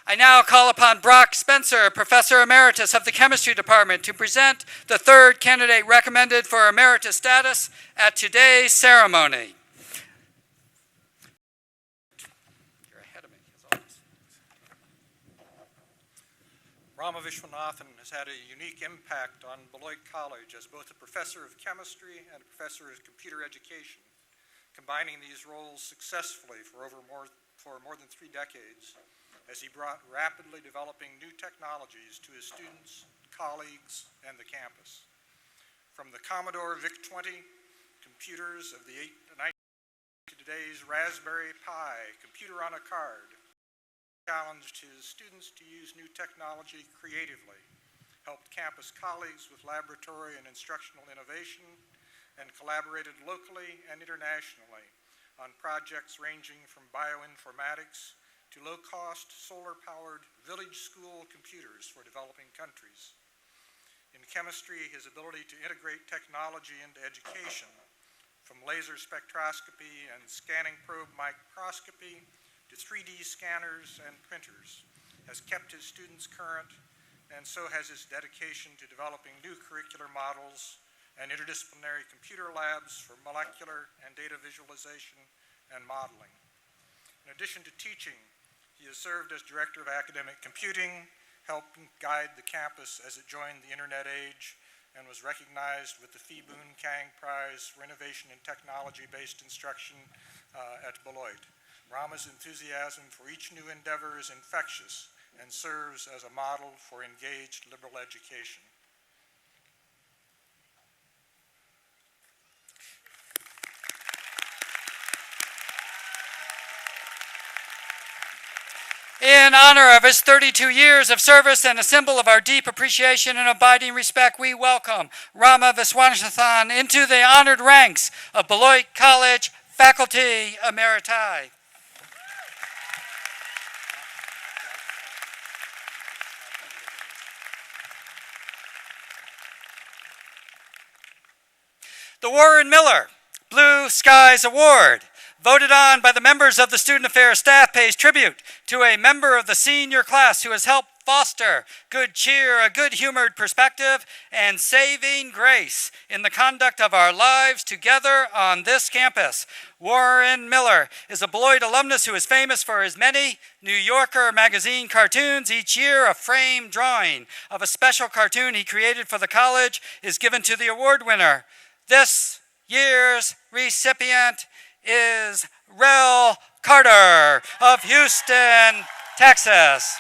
I now call upon Brock Spencer, Professor Emeritus of the Chemistry Department, to present the 3rd candidate recommended for Emeritus status at today's ceremony. You're ahead of me, as always. Rama Vishwanathan has had a unique impact on Beloit College as both a professor of chemistry and a professor of computer education, combining these roles successfully for more than 3 decades. As he brought rapidly developing new technologies to his students, colleagues, and the campus. From the Commodore VIC-20 computers of the 90s to today's Raspberry Pi, computer on a card, challenged his students to use new technology creatively, helped campus colleagues with laboratory and instructional innovation, and collaborated locally and internationally on projects ranging from bioinformatics to low-cost, solar-powered village school computers for developing countries. In chemistry, his ability to integrate technology into education, from laser spectroscopy and scanning probe microscopy to 3D scanners and printers, has kept his students current, and so has his dedication to developing new curricular models and interdisciplinary computer labs for molecular and data visualization and modeling. In addition to teaching, he has served as Director of Academic Computing, helping guide the campus as it joined the Internet age, and was recognized with the Phi Boon Kang Prize for Innovation in Technology-Based Instruction at Beloit. Rama's enthusiasm for each new endeavor is infectious and serves as a model for engaged liberal education. In honor of his 32 years of service and a symbol of our deep appreciation and abiding respect, we welcome Rama Vishwanathan into the honored ranks of Beloit College Faculty Emeriti. The Warren Miller Blue Skies Award, voted on by the members of the Student Affairs staff, pays tribute to a member of the senior class who has helped foster good cheer, a good-humored perspective, and saving grace in the conduct of our lives together on this campus. Warren Miller is a Beloit alumnus who is famous for his many New Yorker magazine cartoons. Each year, a framed drawing of a special cartoon he created for the college is given to the award winner. This year's recipient is Rel Carter of Houston, Texas.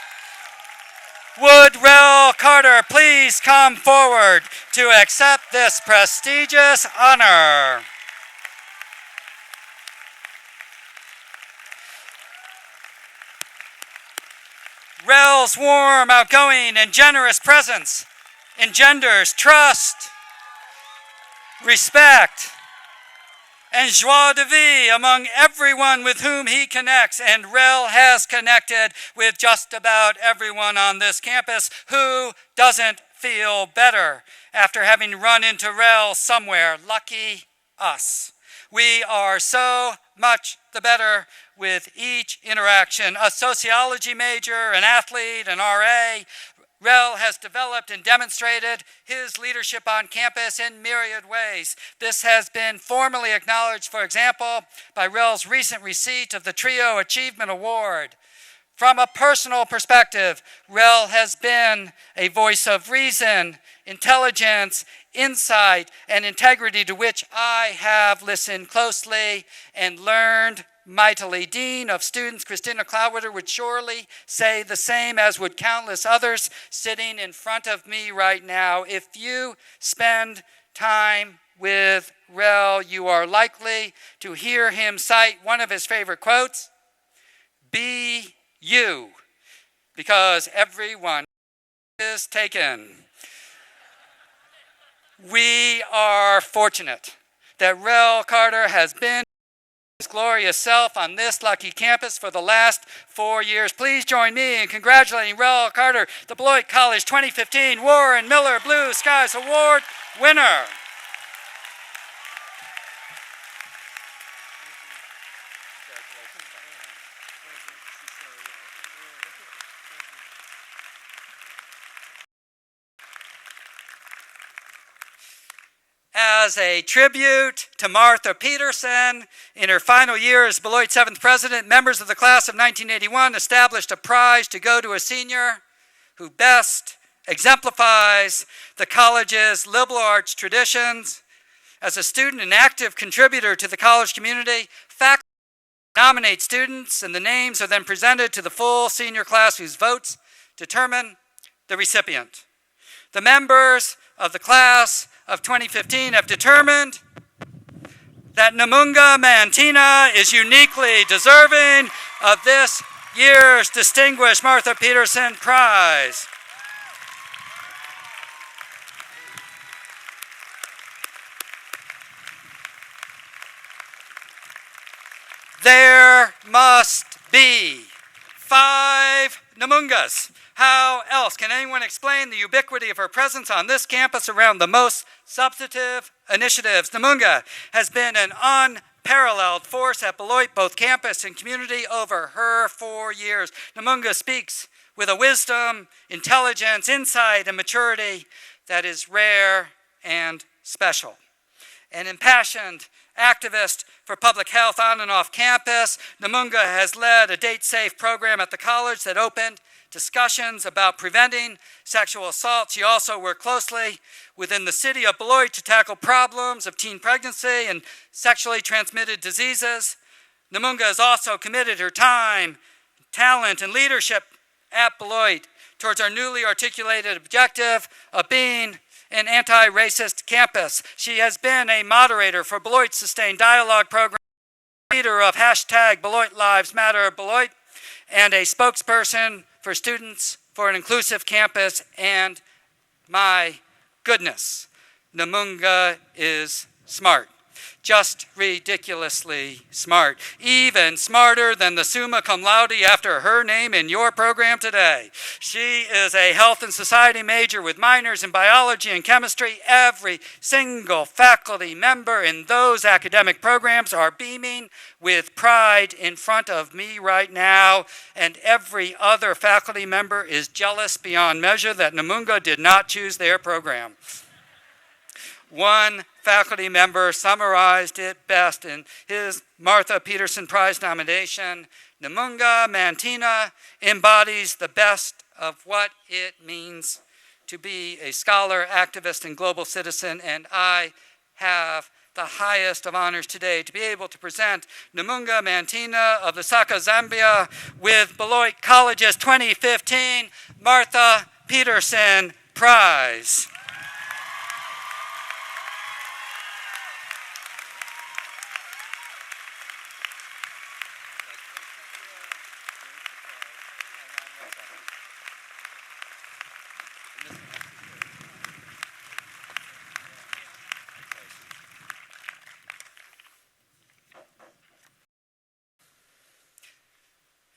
Would Rel Carter please come forward to accept this prestigious honor? Rel's warm, outgoing, and generous presence engenders trust, respect, and joie de vivre among everyone with whom he connects. And Rel has connected with just about everyone on this campus. Who doesn't feel better after having run into Rel somewhere? Lucky us. We are so much the better with each interaction. A sociology major, an athlete, an RA, Rel has developed and demonstrated his leadership on campus in myriad ways. This has been formally acknowledged, for example, by Rel's recent receipt of the Trio Achievement Award. From a personal perspective, Rel has been a voice of reason, intelligence, insight, and integrity to which I have listened closely and learned mightily. Dean of Students Christina Cloudwater would surely say the same, as would countless others sitting in front of me right now. If you spend time with Rel, you are likely to hear him cite one of his favorite quotes: "Be you, because everyone is taken." We are fortunate that Rel Carter has been his glorious self on this lucky campus for the last 4 years. Please join me in congratulating Rel Carter, the Beloit College 2015 Warren Miller Blue Skies Award winner. As a tribute to Martha Peterson, in her final year as Beloit's 7th president, members of the class of 1981 established a prize to go to a senior who best exemplifies the college's liberal arts traditions. As a student and active contributor to the college community, faculty nominate students, and the names are then presented to the full senior class, whose votes determine the recipient. The members of the class of 2015 have determined that Namunga Mantina is uniquely deserving of this year's Distinguished Martha Peterson Prize. There must be 5 Namungas. How else can anyone explain the ubiquity of her presence on this campus around the most substantive initiatives? Namunga has been an unparalleled force at Beloit, both campus and community, over her 4 years. Namunga speaks with a wisdom, intelligence, insight, and maturity that is rare and special. An impassioned activist for public health on and off campus, Namunga has led a date-safe program at the college that opened discussions about preventing sexual assault. She also worked closely within the city of Beloit to tackle problems of teen pregnancy and sexually transmitted diseases. Namunga has also committed her time, talent, and leadership at Beloit towards our newly articulated objective of being an anti-racist campus. She has been a moderator for Beloit's Sustained Dialogue program, leader of hashtag Beloit Lives Matter Beloit, and a spokesperson for Students for an Inclusive Campus. And my goodness, Namunga is smart. Just ridiculously smart. Even smarter than the summa cum laude after her name in your program today. She is a health and society major with minors in biology and chemistry. Every single faculty member in those academic programs are beaming with pride in front of me right now, and every other faculty member is jealous beyond measure that Namunga did not choose their program. One faculty member summarized it best in his Martha Peterson Prize nomination: Namunga Mantina embodies the best of what it means to be a scholar, activist, and global citizen, and I have the highest of honors today to be able to present Namunga Mantina of Lusaka, Zambia, with Beloit College's 2015 Martha Peterson Prize.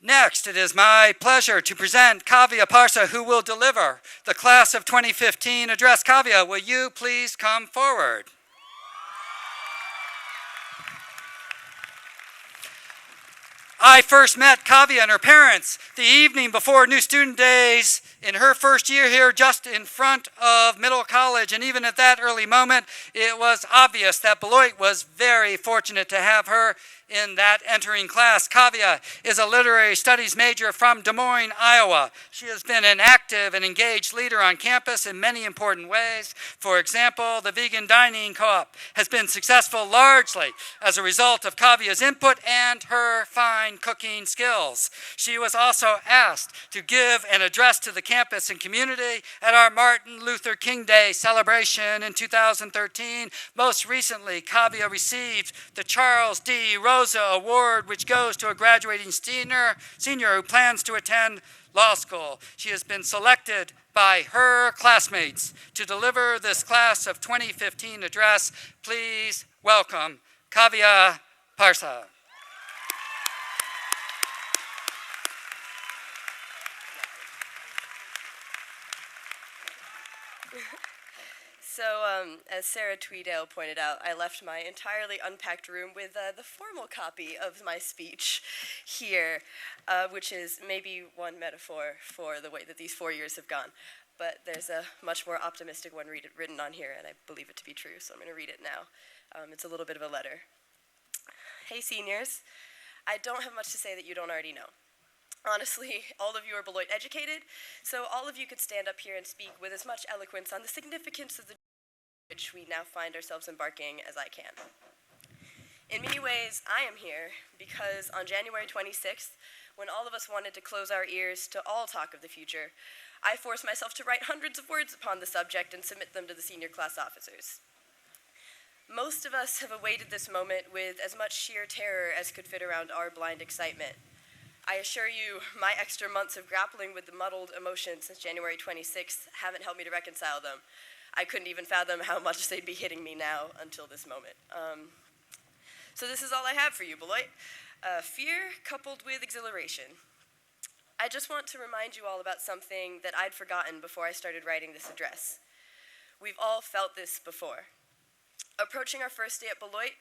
Next, it is my pleasure to present Kavya Parsa, who will deliver the Class of 2015 address. Kavya, will you please come forward? I first met Kavya and her parents the evening before New Student Days in her first year here, just in front of Middle College. And even at that early moment, it was obvious that Beloit was very fortunate to have her in that entering class. Kavya is a literary studies major from Des Moines, Iowa. She has been an active and engaged leader on campus in many important ways. For example, the Vegan Dining Co-op has been successful largely as a result of Kavya's input and her fine cooking skills. She was also asked to give an address to the campus and community at our Martin Luther King Day celebration in 2013. Most recently, Kavya received the Charles D. Rosa Award, which goes to a graduating senior who plans to attend law school. She has been selected by her classmates to deliver this Class of 2015 address. Please welcome Kavya Parsa. So, as Sarah Tweedale pointed out, I left my entirely unpacked room with the formal copy of my speech here, which is maybe one metaphor for the way that these 4 years have gone. But there's a much more optimistic one written on here, and I believe it to be true, so I'm going to read it now. It's a little bit of a letter. Hey, seniors. I don't have much to say that you don't already know. Honestly, all of you are Beloit educated, so all of you could stand up here and speak with as much eloquence on the significance of the which we now find ourselves embarking as I can. In many ways, I am here because on January 26th, when all of us wanted to close our ears to all talk of the future, I forced myself to write hundreds of words upon the subject and submit them to the senior class officers. Most of us have awaited this moment with as much sheer terror as could fit around our blind excitement. I assure you, my extra months of grappling with the muddled emotions since January 26th haven't helped me to reconcile them. I couldn't even fathom how much they'd be hitting me now until this moment. So this is all I have for you, Beloit. Fear coupled with exhilaration. I just want to remind you all about something that I'd forgotten before I started writing this address. We've all felt this before. Approaching our first day at Beloit,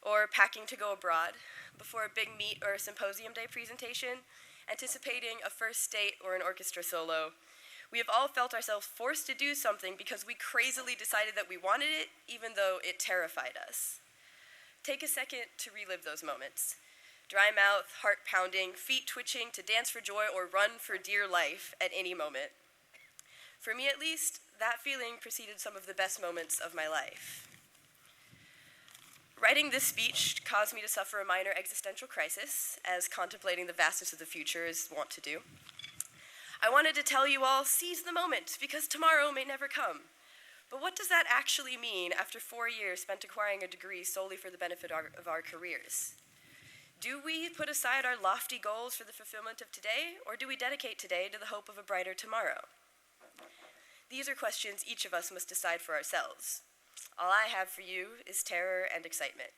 or packing to go abroad, before a big meet or a symposium day presentation, anticipating a first date or an orchestra solo. We have all felt ourselves forced to do something because we crazily decided that we wanted it, even though it terrified us. Take a second to relive those moments. Dry mouth, heart pounding, feet twitching to dance for joy or run for dear life at any moment. For me at least, that feeling preceded some of the best moments of my life. Writing this speech caused me to suffer a minor existential crisis, as contemplating the vastness of the future is wont to do. I wanted to tell you all, seize the moment, because tomorrow may never come. But what does that actually mean after 4 years spent acquiring a degree solely for the benefit of our careers? Do we put aside our lofty goals for the fulfillment of today, or do we dedicate today to the hope of a brighter tomorrow? These are questions each of us must decide for ourselves. All I have for you is terror and excitement.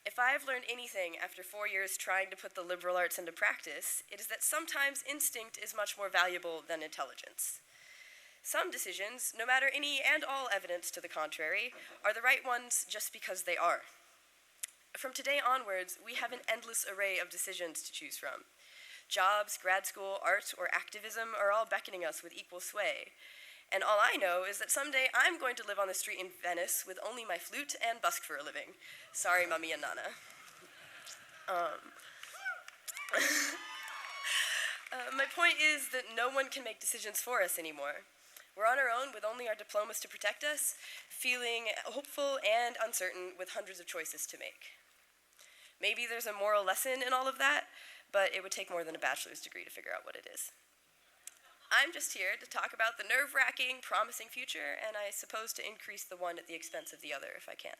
If I have learned anything after 4 years trying to put the liberal arts into practice, it is that sometimes instinct is much more valuable than intelligence. Some decisions, no matter any and all evidence to the contrary, are the right ones just because they are. From today onwards, we have an endless array of decisions to choose from. Jobs, grad school, art, or activism are all beckoning us with equal sway. And all I know is that someday I'm going to live on the street in Venice with only my flute and busk for a living. Sorry, Mummy and Nana. My point is that no one can make decisions for us anymore. We're on our own with only our diplomas to protect us, feeling hopeful and uncertain with hundreds of choices to make. Maybe there's a moral lesson in all of that, but it would take more than a bachelor's degree to figure out what it is. I'm just here to talk about the nerve-wracking, promising future, and I suppose to increase the one at the expense of the other if I can.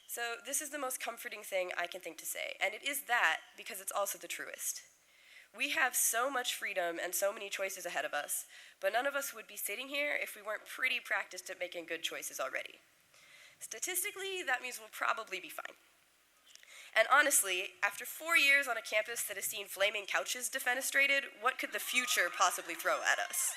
So this is the most comforting thing I can think to say, and it is that because it's also the truest. We have so much freedom and so many choices ahead of us, but none of us would be sitting here if we weren't pretty practiced at making good choices already. Statistically, that means we'll probably be fine. And honestly, after 4 years on a campus that has seen flaming couches defenestrated, what could the future possibly throw at us?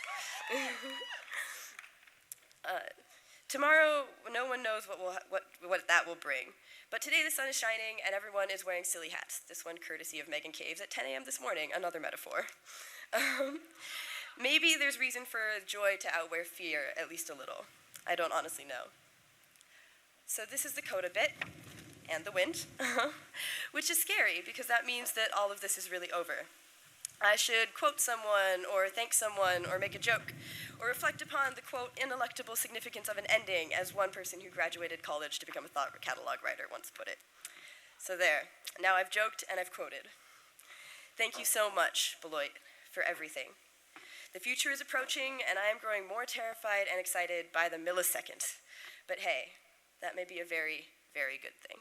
Tomorrow, no one knows what that will bring. But today the sun is shining and everyone is wearing silly hats. This one courtesy of Megan Caves at 10 a.m. this morning, another metaphor. Maybe there's reason for joy to outwear fear, at least a little. I don't honestly know. So this is the coda bit, and the wind, which is scary because that means that all of this is really over. I should quote someone, or thank someone, or make a joke, or reflect upon the, quote, ineluctable significance of an ending, as one person who graduated college to become a thought catalog writer once put it. So there. Now I've joked and I've quoted. Thank you so much, Beloit, for everything. The future is approaching, and I am growing more terrified and excited by the millisecond. But hey, that may be a very, very good thing.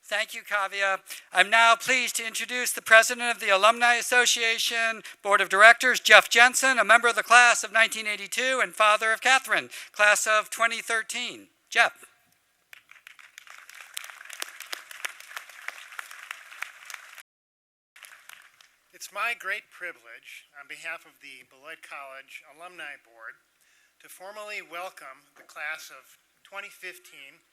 Thank you, Kavya. I'm now pleased to introduce the president of the Alumni Association Board of Directors, Jeff Jensen, a member of the class of 1982 and father of Catherine, class of 2013. Jeff. It's my great privilege, on behalf of the Beloit College Alumni Board, to formally welcome the class of 2015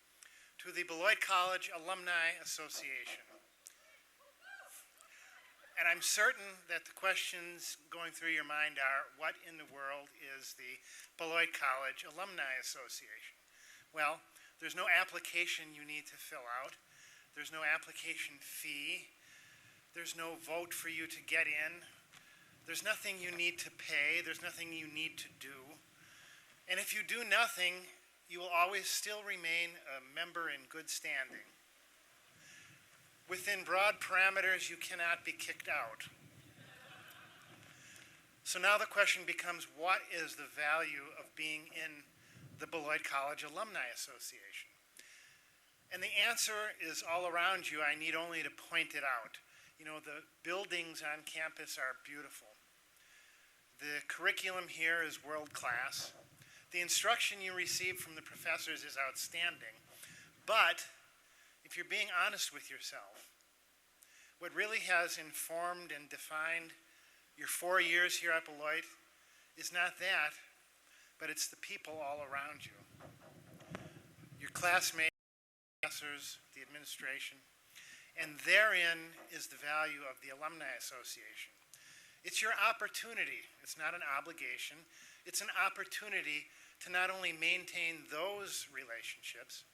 to the Beloit College Alumni Association. And I'm certain that the questions going through your mind are, what in the world is the Beloit College Alumni Association? Well, there's no application you need to fill out. There's no application fee. There's no vote for you to get in. There's nothing you need to pay. There's nothing you need to do. And if you do nothing, you will always still remain a member in good standing. Within broad parameters, you cannot be kicked out. So now the question becomes, what is the value of being in the Beloit College Alumni Association? And the answer is all around you. I need only to point it out. You know, the buildings on campus are beautiful. The curriculum here is world class. The instruction you receive from the professors is outstanding. But if you're being honest with yourself, what really has informed and defined your 4 years here at Beloit is not that, but it's the people all around you. Your classmates, professors, the administration, and therein is the value of the Alumni Association. It's your opportunity. It's not an obligation. It's an opportunity to not only maintain those relationships,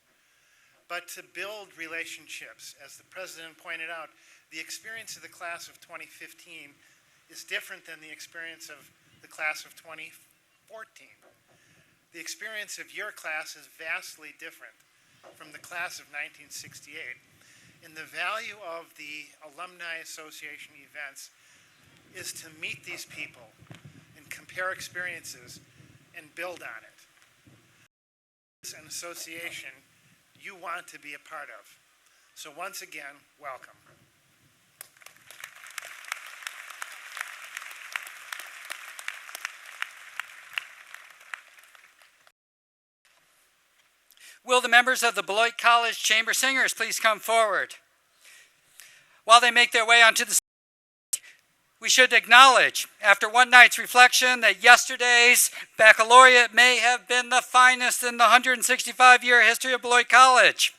but to build relationships. As the president pointed out, the experience of the class of 2015 is different than the experience of the class of 2014. The experience of your class is vastly different from the class of 1968. And the value of the Alumni Association events is to meet these people and compare experiences and build on it. It's an association you want to be a part of. So once again, welcome. Will the members of the Beloit College Chamber Singers please come forward? While they make their way onto the stage, we should acknowledge, after one night's reflection, that yesterday's baccalaureate may have been the finest in the 165-year history of Beloit College.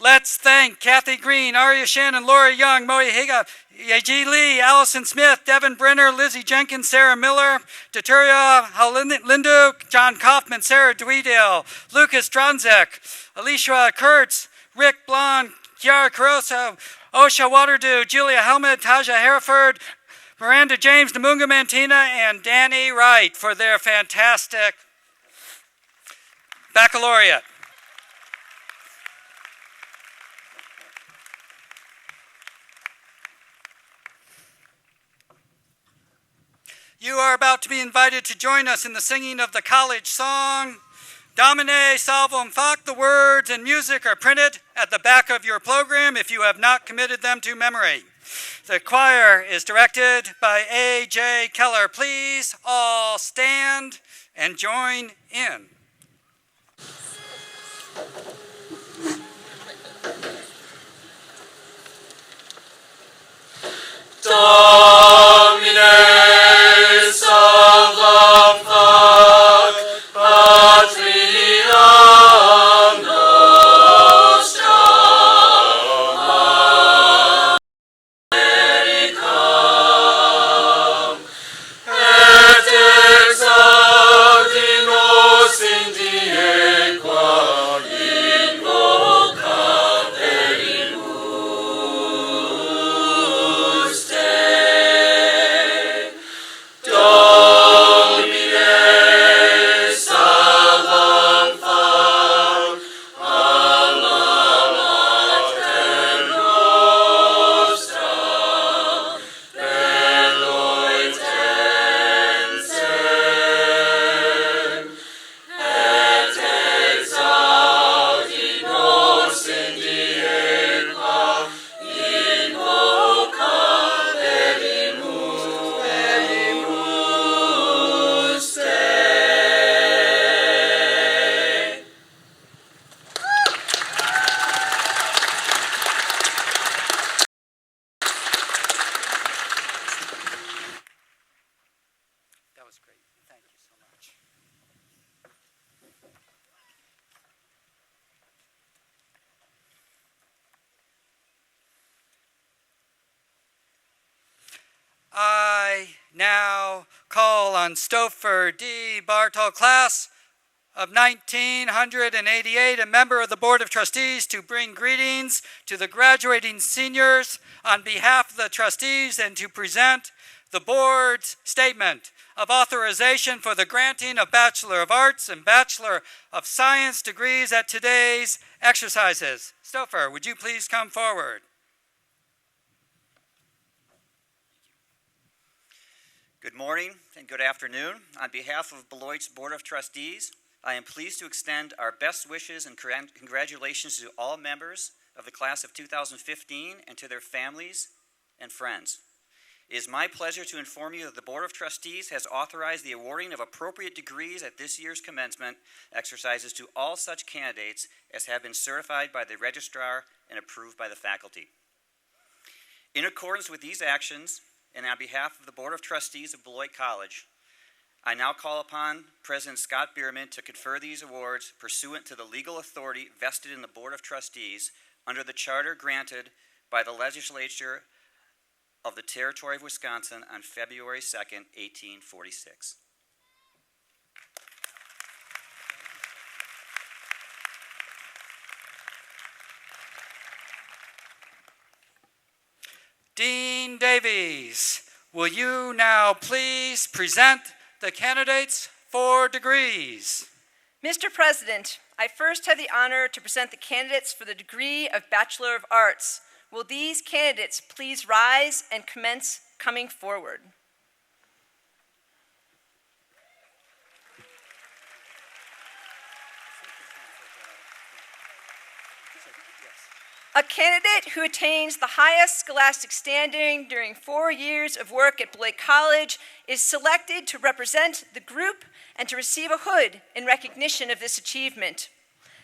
Let's thank Kathy Green, Aria Shannon, Laura Young, Moe Higa, Yeji Lee, Allison Smith, Devin Brenner, Lizzie Jenkins, Sarah Miller, Daturia Lindu, John Kaufman, Sarah Dweedale, Lucas Dronzek, Alicia Kurtz, Rick Blond, Kiara Carosa, Osha Waterdew, Julia Helmet, Taja Hereford, Miranda James, Namunga Mantina, and Danny Wright for their fantastic baccalaureate. You are about to be invited to join us in the singing of the college song, Domine salvum fac, the words and music are printed at the back of your program if you have not committed them to memory. The choir is directed by A.J. Keller. Please all stand and join in. Domine salvum fac, patria nostra, Americam, et exaudi nos in die qua invocat Perilus te. Domine salvum fac, alla mater nostra, Beloit et exaudi nos in die qua invocat Perilus te. That was great. Thank you so much. I now call on Stouffer D. Bartol, class of 1988, a member of the Board of Trustees, to bring greetings to the graduating seniors on behalf of the trustees and to present the board's statement of authorization for the granting of Bachelor of Arts and Bachelor of Science degrees at today's exercises. Stouffer, would you please come forward? Good morning and good afternoon. On behalf of Beloit's Board of Trustees, I am pleased to extend our best wishes and congratulations to all members of the class of 2015 and to their families and friends. It is my pleasure to inform you that the Board of Trustees has authorized the awarding of appropriate degrees at this year's commencement exercises to all such candidates as have been certified by the registrar and approved by the faculty. In accordance with these actions, and on behalf of the Board of Trustees of Beloit College, I now call upon President Scott Bierman to confer these awards pursuant to the legal authority vested in the Board of Trustees under the charter granted by the legislature of the Territory of Wisconsin on February 2nd, 1846. Dean Davies, will you now please present the candidates for degrees? Mr. President, I first have the honor to present the candidates for the degree of Bachelor of Arts. Will these candidates please rise and commence coming forward? A candidate who attains the highest scholastic standing during 4 years of work at Beloit College is selected to represent the group and to receive a hood in recognition of this achievement.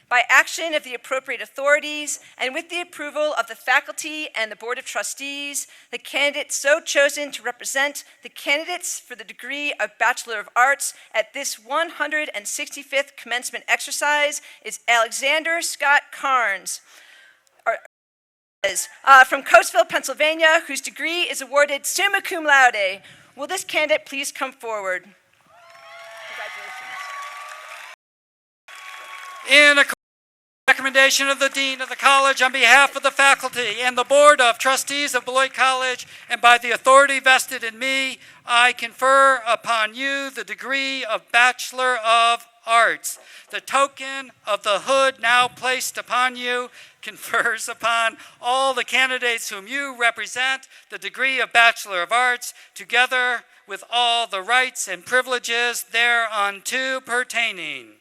By action of the appropriate authorities and with the approval of the faculty and the Board of Trustees, the candidate so chosen to represent the candidates for the degree of Bachelor of Arts at this 165th commencement exercise is Alexander Scott Carnes, from Coatesville, Pennsylvania, whose degree is awarded summa cum laude. Will this candidate please come forward? In accordance with the recommendation of the Dean of the College, on behalf of the faculty and the Board of Trustees of Beloit College, and by the authority vested in me, I confer upon you the degree of Bachelor of Arts. The token of the hood now placed upon you confers upon all the candidates whom you represent the degree of Bachelor of Arts, together with all the rights and privileges thereunto pertaining.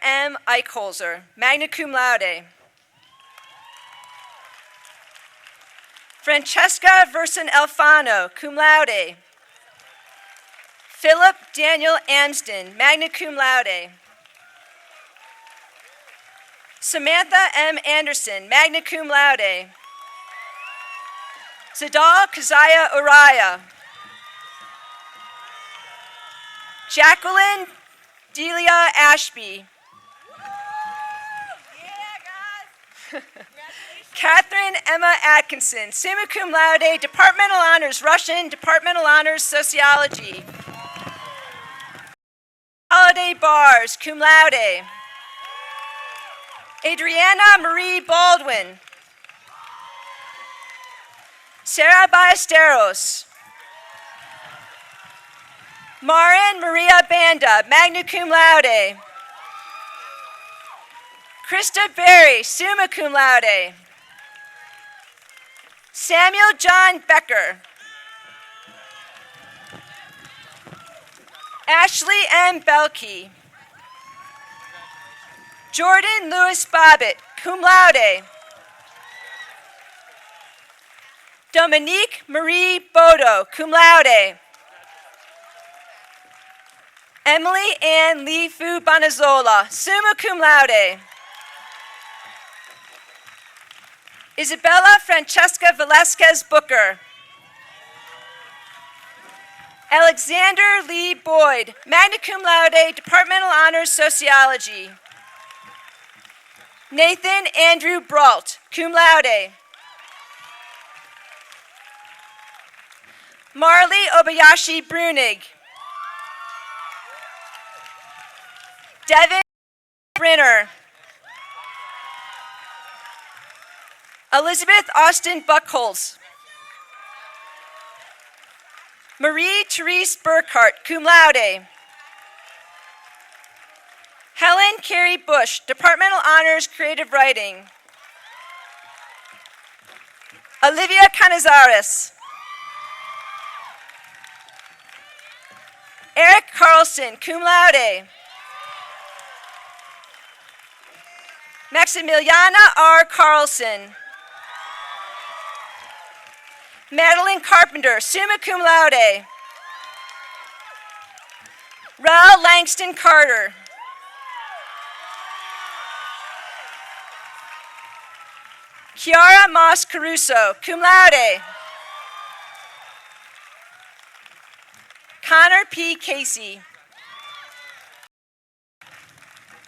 M. Eichholzer, magna cum laude. Francesca Verson Alfano, cum laude. Philip Daniel Amsden, magna cum laude. Samantha M. Anderson, magna cum laude. Zadal Kazaya Uraya. Jacqueline Delia Ashby. Catherine Emma Atkinson, summa cum laude, Departmental Honors Russian, Departmental Honors Sociology. Holiday Bars, cum laude. Adriana Marie Baldwin. Sarah Ballesteros. Marin Maria Banda, magna cum laude. Krista Berry, summa cum laude. Samuel John Becker. Ashley M. Belkey. Jordan Lewis Bobbitt, cum laude. Dominique Marie Bodo, cum laude. Emily Ann Lee Fu Bonazola, summa cum laude. Isabella Francesca Velasquez Booker. Alexander Lee Boyd, magna cum laude, Departmental Honors Sociology. Nathan Andrew Brault, cum laude. Marley Obayashi Brunig. Devin Brenner. Elizabeth Austin Buckholz. Marie Therese Burkhart, cum laude. Helen Carey Bush, Departmental Honors Creative Writing. Olivia Canizares. Eric Carlson, cum laude. Maximiliana R. Carlson. Madeline Carpenter, summa cum laude. Raul Langston Carter. Kiara Moss Caruso, cum laude. Connor P. Casey.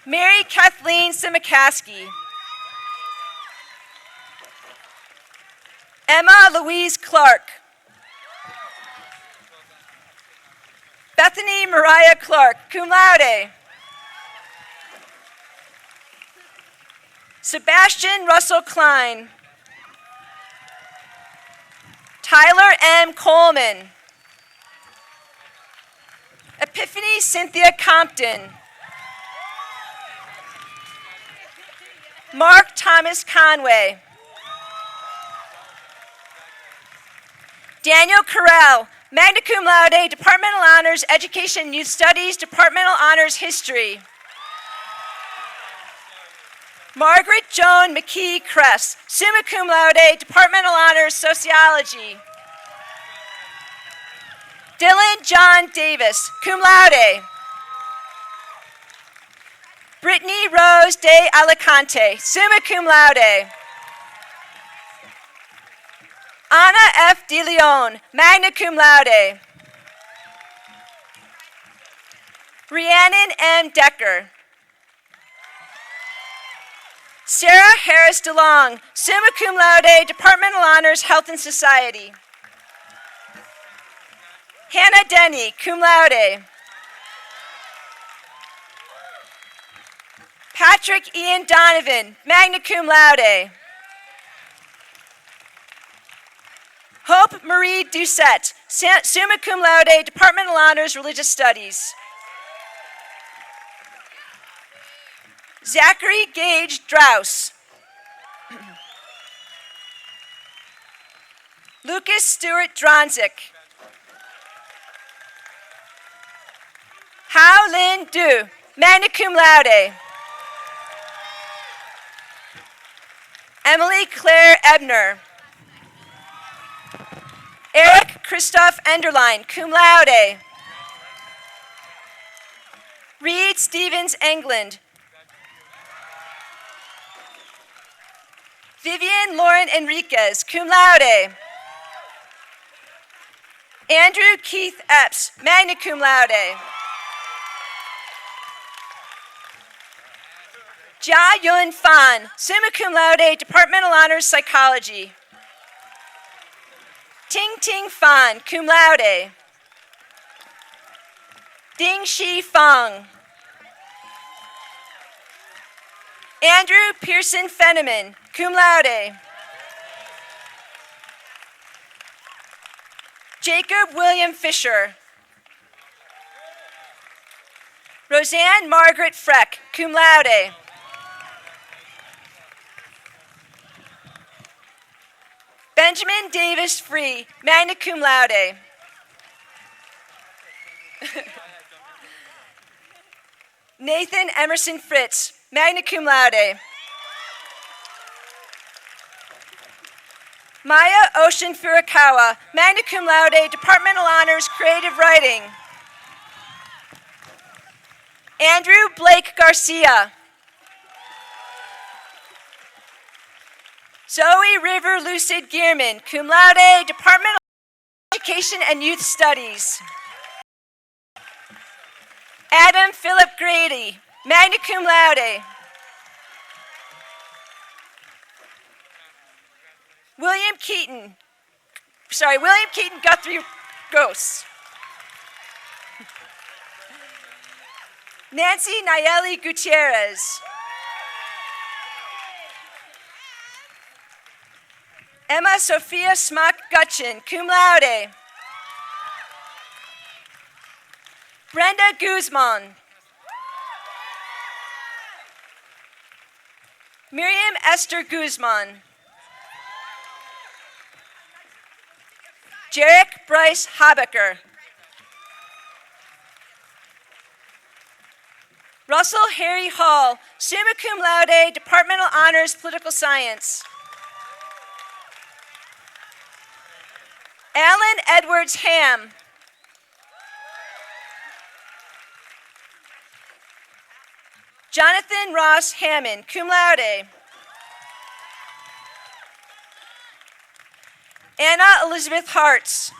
Mary Kathleen Simakaski. Emma Louise Clark. Bethany Mariah Clark, cum laude. Sebastian Russell Klein. Tyler M. Coleman. Epiphany Cynthia Compton. Mark Thomas Conway. Daniel Carell, magna cum laude, Departmental Honors Education Youth Studies, Departmental Honors History. Margaret Joan McKee Kress, summa cum laude, Departmental Honors Sociology. Dylan John Davis, cum laude. Brittany Rose de Alicante, summa cum laude. Anna F. De Leon, magna cum laude. Rhiannon M. Decker. Sarah Harris DeLong, summa cum laude, Departmental Honors Health and Society. Hannah Denny, cum laude. Patrick Ian Donovan, magna cum laude. Hope Marie Doucette, summa cum laude, Departmental Honors Religious Studies. Zachary Gage Draus. Lucas Stewart Dronzik. Hao Lin Du, magna cum laude. Emily Claire Ebner. Eric Christoph Enderlein, cum laude. Reed Stevens England. Vivian Lauren Enriquez, cum laude. Andrew Keith Epps, magna cum laude. Jia Yun Fan, summa cum laude, Departmental Honors Psychology. Ting Ting Fan, cum laude. Ding Shi Fang. Andrew Pearson Fenneman, cum laude. Jacob William Fisher. Roseanne Margaret Freck, cum laude. Benjamin Davis Free, magna cum laude. Nathan Emerson Fritz, magna cum laude. Maya Ocean Furukawa, magna cum laude, Departmental Honors, Creative Writing. Andrew Blake Garcia. Zoe River Lucid Gearman, cum laude, Department of Education and Youth Studies. Adam Philip Grady, magna cum laude. William Keaton Guthrie Gross. Nancy Nayeli Gutierrez. Emma Sophia Smock Gutchin, cum laude. Brenda Guzman. Miriam Esther Guzman. Jarek Bryce Habecker. Russell Harry Hall, summa cum laude, Departmental Honors, Political Science. Alan Edwards Ham. Jonathan Ross Hammond, cum laude. Anna Elizabeth Hartz.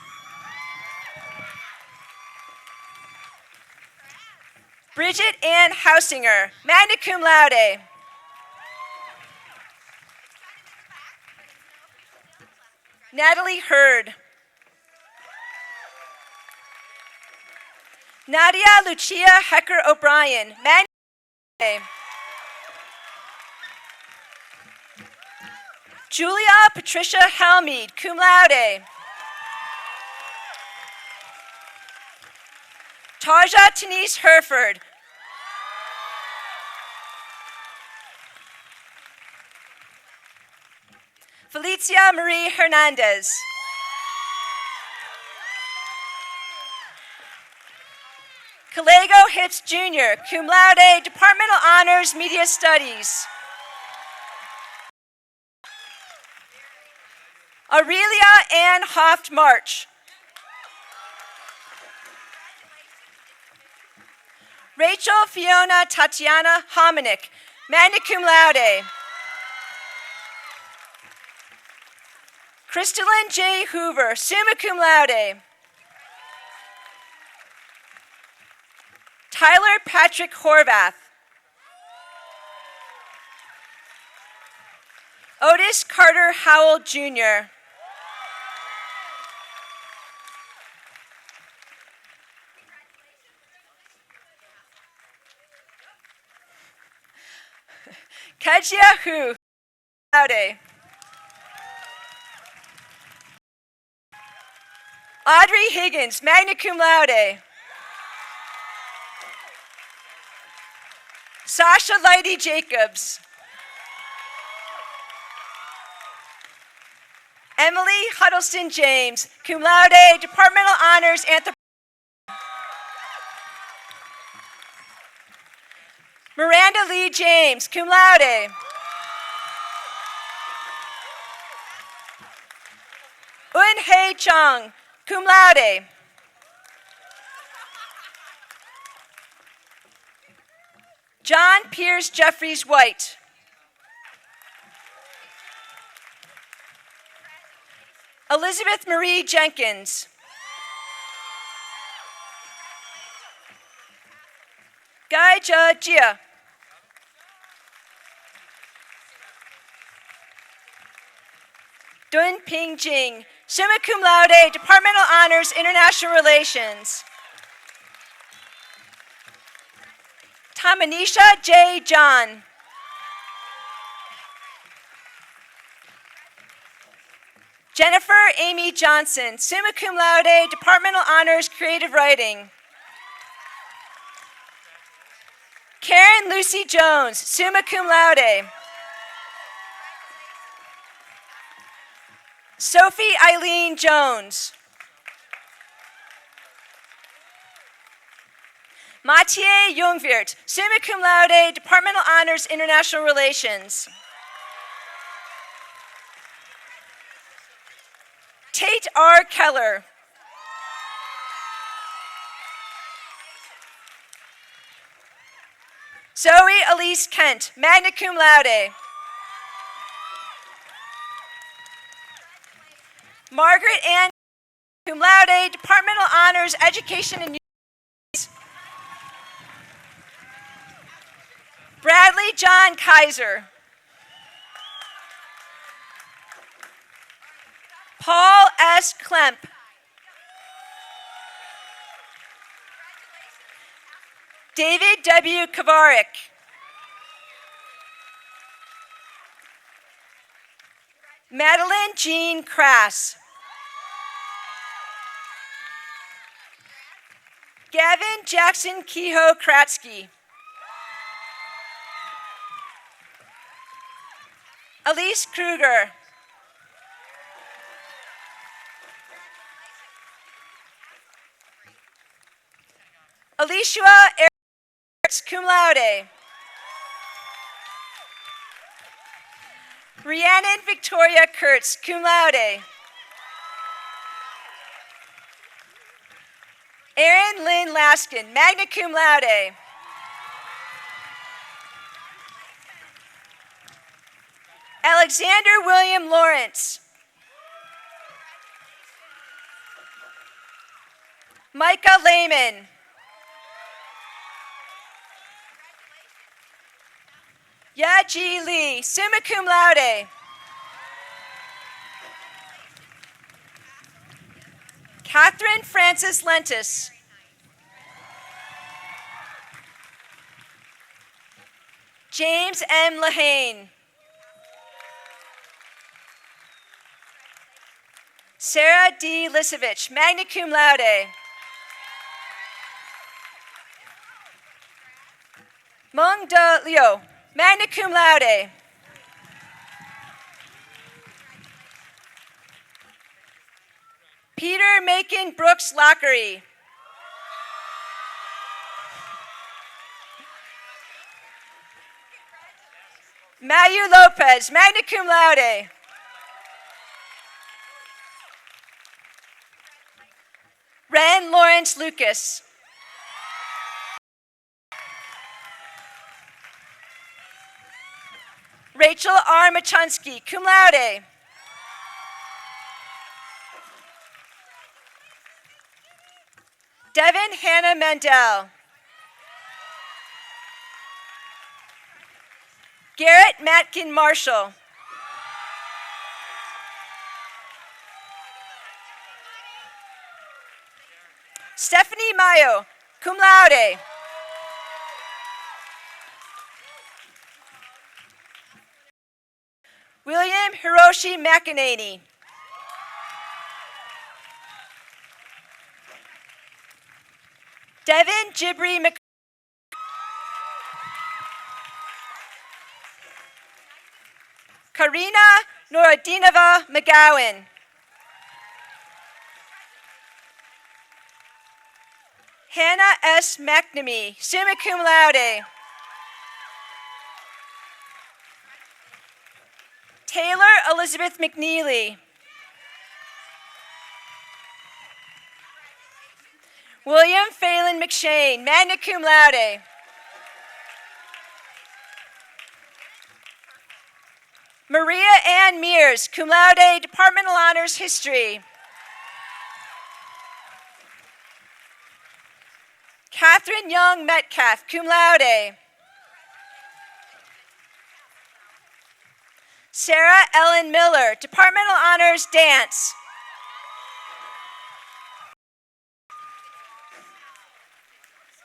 Bridget Ann Hausinger, magna cum laude. Natalie Hurd. Nadia Lucia Hecker O'Brien, magna cum laude. Julia Patricia Halmead, cum laude. Taja Denise Herford. Felicia Marie Hernandez. Kalego Hitz Jr., cum laude, Departmental Honors, Media Studies. Aurelia Ann Hoft March. Rachel Fiona Tatiana Hominick, magna cum laude. Crystalline J. Hoover, summa cum laude. Tyler Patrick Horvath. Otis Carter Howell Jr. Kajia Hu, laude. Audrey Higgins, magna cum laude. Sasha Leidy Jacobs. Emily Huddleston James, cum laude, Departmental Honors, Anthropology. Miranda Lee James, cum laude. Hei Chung, cum laude. John Pierce Jeffries White. Elizabeth Marie Jenkins. Gaija Jia. Dun Ping Jing, summa cum laude, Departmental Honors, International Relations. Tamanisha J. John. Jennifer Amy Johnson, summa cum laude, Departmental Honors, Creative Writing. Karen Lucy Jones, summa cum laude. Sophie Eileen Jones. Mathieu Jungwirth, summa cum laude, Departmental Honors, International Relations. Tate R. Keller. Zoe Elise Kent, magna cum laude. Margaret Ann, cum laude, Departmental Honors, Education and Youth. Bradley John Kaiser. Paul S. Klemp. David W. Kavarik. Madeline Jean Crass. Gavin Jackson Kehoe Kratzky. Elise Kruger. Alicia Ertz, cum laude. Rhiannon Victoria Kurtz, cum laude. Erin Lynn Laskin, magna cum laude. Alexander William Lawrence. Micah Lehman. Yaji Lee, summa cum laude. Catherine Frances Lentis. James M. Lahane. Sarah D. Lisevich, magna cum laude. Mung De Leo, magna cum laude. Peter Macon Brooks Lockery. Mayu Lopez, magna cum laude. Ren Lawrence Lucas. Rachel R. Machunsky, cum laude. Devin Hannah Mandel. Garrett Matkin Marshall. Stephanie Mayo, cum laude. William Hiroshi McEnany. Devin Jibri Mc. Karina Noradinova McGowan. Hannah S. McNamee, summa cum laude. Taylor Elizabeth McNeely. William Phelan McShane, magna cum laude. Maria Ann Mears, cum laude, Departmental Honors History. Catherine Young Metcalf, cum laude. Sarah Ellen Miller, Departmental Honors Dance.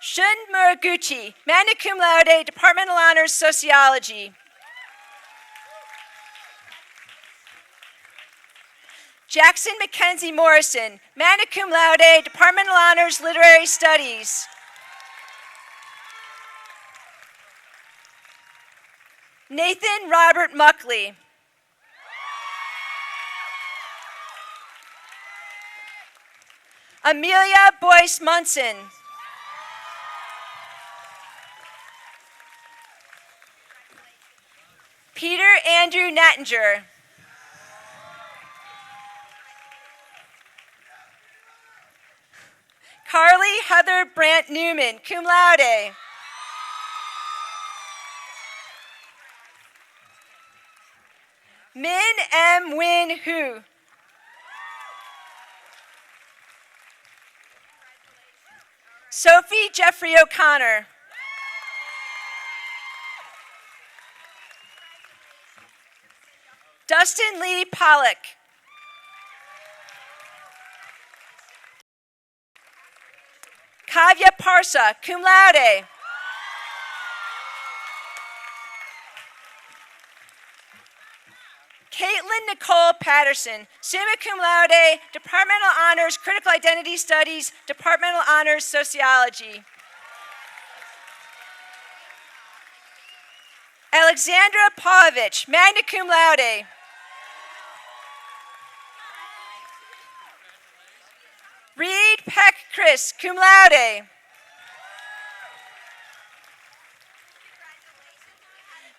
Shun Muraguchi, magna cum laude, Departmental Honors Sociology. Jackson Mackenzie Morrison, magna cum laude, Departmental Honors Literary Studies. Nathan Robert Muckley. Amelia Boyce Munson. Peter Andrew Nattinger. Carly Heather Brandt Newman, cum laude. Min M. Win Hu. Sophie Jeffrey O'Connor. Dustin Lee Pollock. Kavya Parsa, cum laude. Caitlin Nicole Patterson, summa cum laude, Departmental Honors Critical Identity Studies, Departmental Honors Sociology. Alexandra Pavlovich, magna cum laude. Reed Peck Chris, cum laude.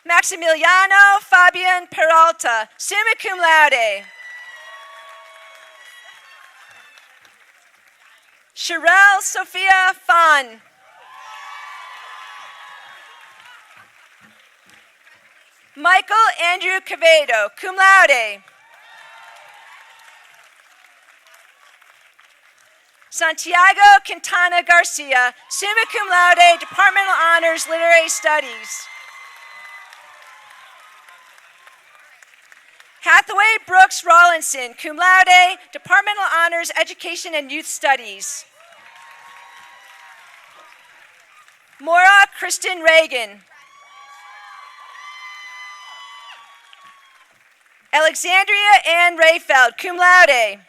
Maximiliano Fabian Peralta, summa cum laude. Sherelle Sophia Fon. Michael Andrew Quevedo, cum laude. Santiago Quintana Garcia, summa cum laude, Departmental Honors Literary Studies. Hathaway Brooks Rawlinson, cum laude, Departmental Honors Education and Youth Studies. Maura Kristen Reagan. Alexandria Ann Rayfeld, cum laude.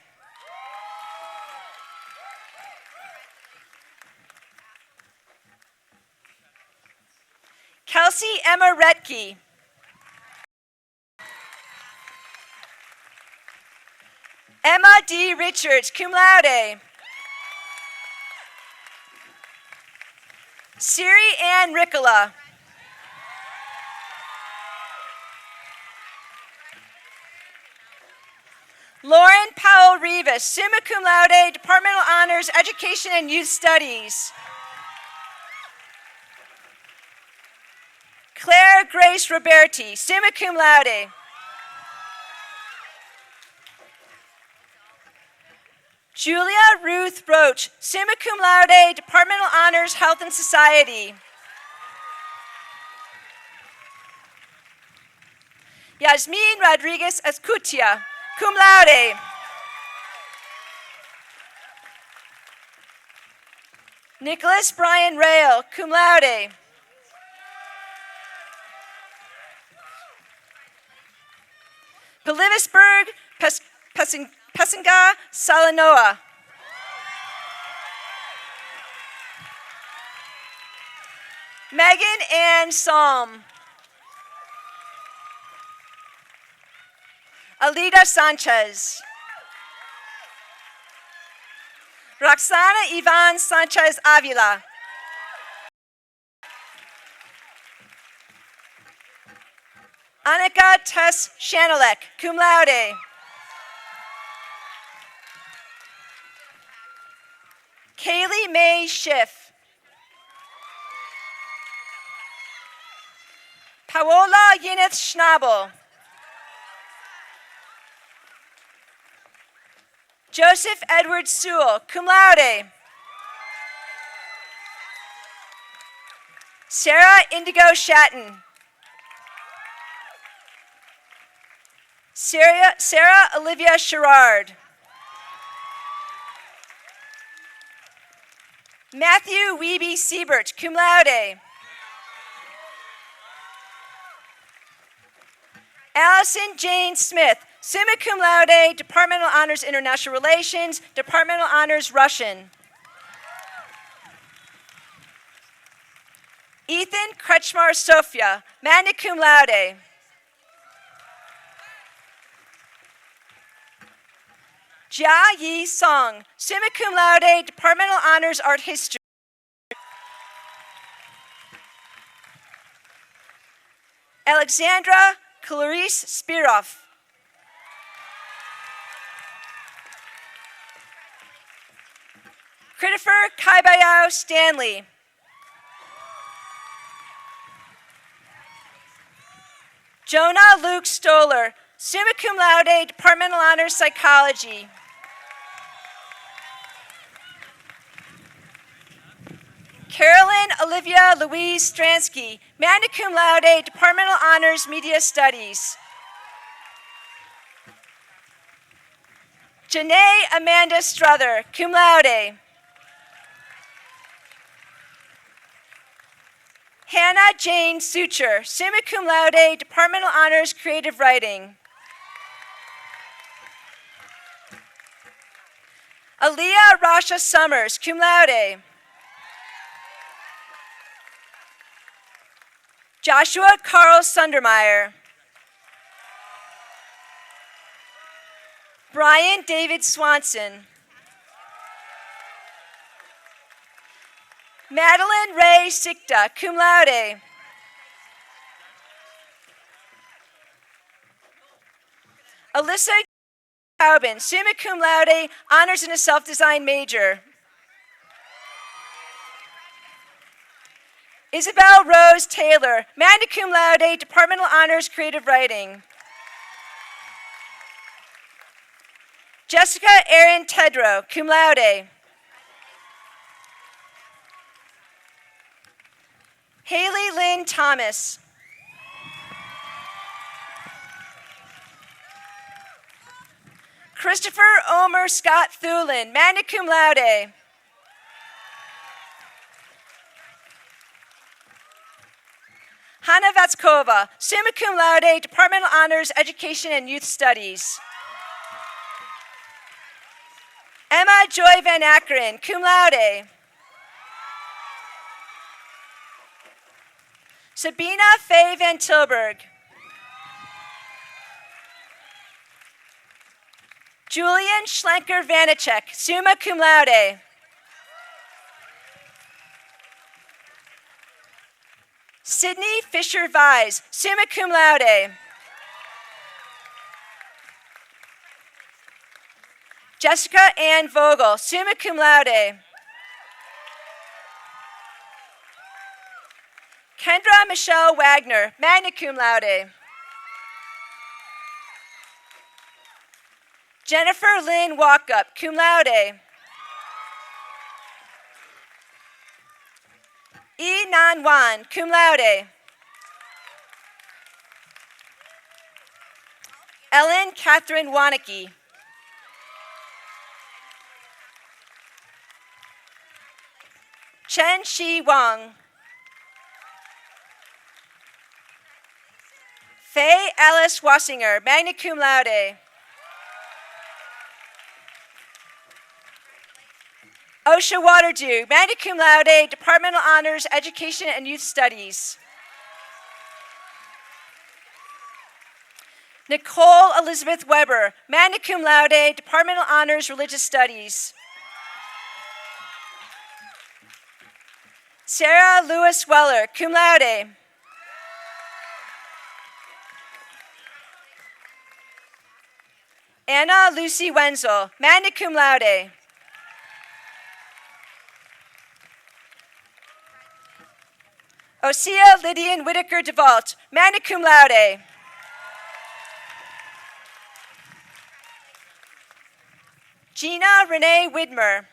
Kelsey Emma Retke. Emma D. Richards, cum laude. Siri Ann Ricola. Lauren Powell Rivas, summa cum laude, Departmental Honors Education and Youth Studies. Claire Grace Roberti, summa cum laude. Julia Ruth Roach, summa cum laude, Departmental Honors Health and Society. Yasmin Rodriguez Escutia, cum laude. Nicholas Brian Rail, cum laude. Pilivisberg Pesinga Salanoa. Megan Ann Salm. Alida Sanchez. Roxana Ivan Sanchez Avila. Annika Tess Shanalek, cum laude. Haley Mae Schiff. Paola Yeneth Schnabel. Joseph Edward Sewell, cum laude. Sarah Indigo Shatton. Sarah Olivia Sherrard. Matthew Weeby Siebert, cum laude. Allison Jane Smith, summa cum laude, Departmental Honors International Relations, Departmental Honors Russian. Ethan Kretschmar Sofia, magna cum laude. Jia Yi Song, summa cum laude, Departmental Honors Art History. Alexandra Clarice Spiroff. Christopher Kaibayao Stanley. Jonah Luke Stoller, summa cum laude, Departmental Honors Psychology. Carolyn Olivia Louise Stransky, magna cum laude, Departmental Honors Media Studies. Janae Amanda Struther, cum laude. Hannah Jane Suture, summa cum laude, Departmental Honors Creative Writing. Aaliyah Rasha Summers, cum laude. Joshua Carl Sundermeyer. Brian David Swanson. Madeline Ray Sikta, cum laude. Alyssa Taubin, summa cum laude, honors in a self-design major. Isabel Rose Taylor, magna cum laude, Departmental Honors Creative Writing. Jessica Erin Tedrow, cum laude. Haley Lynn Thomas. Christopher Omer Scott Thulin, magna cum laude. Hanna Vatskova, summa cum laude, Departmental Honors Education and Youth Studies. Emma Joy Van Ackeren, cum laude. Sabina Faye Van Tilburg. Julian Schlenker Vanacek, summa cum laude. Sydney Fisher Vise, summa cum laude. Jessica Ann Vogel, summa cum laude. Kendra Michelle Wagner, magna cum laude. Jennifer Lynn Walkup, cum laude. E. Nan Wan, cum laude. Ellen Catherine Waneke. Chen Shi Wang. Faye Alice Wassinger, magna cum laude. Osha Waterdew, magna cum laude, Departmental Honors Education and Youth Studies. Nicole Elizabeth Weber, magna cum laude, Departmental Honors Religious Studies. Sarah Lewis Weller, cum laude. Anna Lucy Wenzel, magna cum laude. Osea Lydian Whitaker DeVault, magna cum laude. Gina Renee Widmer.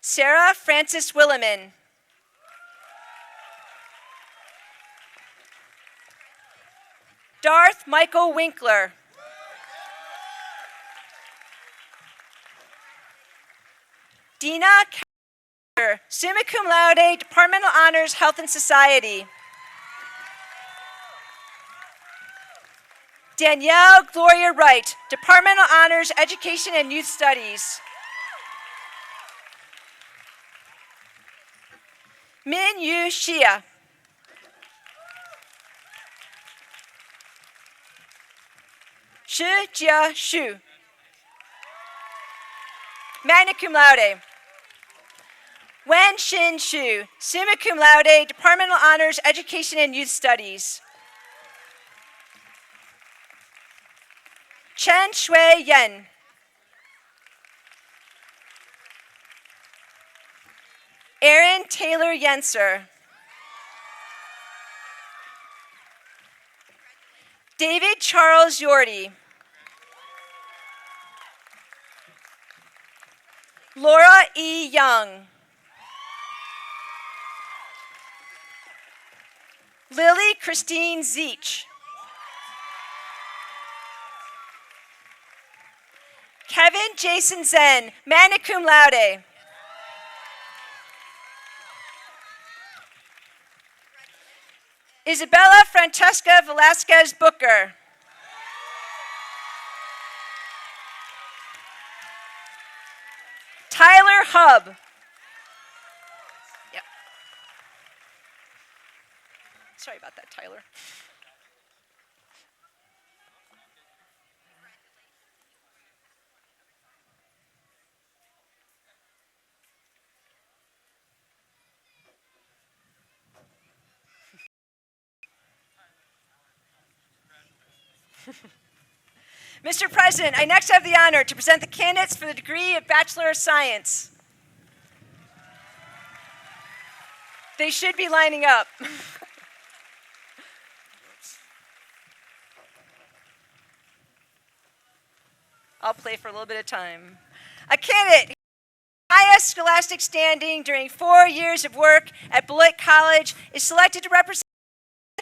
Sarah Frances Williman. Darth Michael Winkler. Dina Kaiser, summa cum laude, Departmental Honors, Health and Society. Danielle Gloria Wright, Departmental Honors, Education and Youth Studies. Min Yu Xia. Shi Jia Shu. Magna cum laude. Wen Xin Shu, summa cum laude, Departmental Honors, Education and Youth Studies. Chen Shui Yen. Aaron Taylor Yenser. David Charles Yordi. Laura E. Young. Lily Christine Zeech. Kevin Jason Zen, magna cum laude. Isabella Francesca Velasquez Booker. Tyler Hubb. Yep. Sorry about that, Tyler. Mr. President, I next have the honor to present the candidates for the degree of Bachelor of Science. They should be lining up. I'll play for a little bit of time. A candidate highest scholastic standing during 4 years of work at Beloit College is selected to represent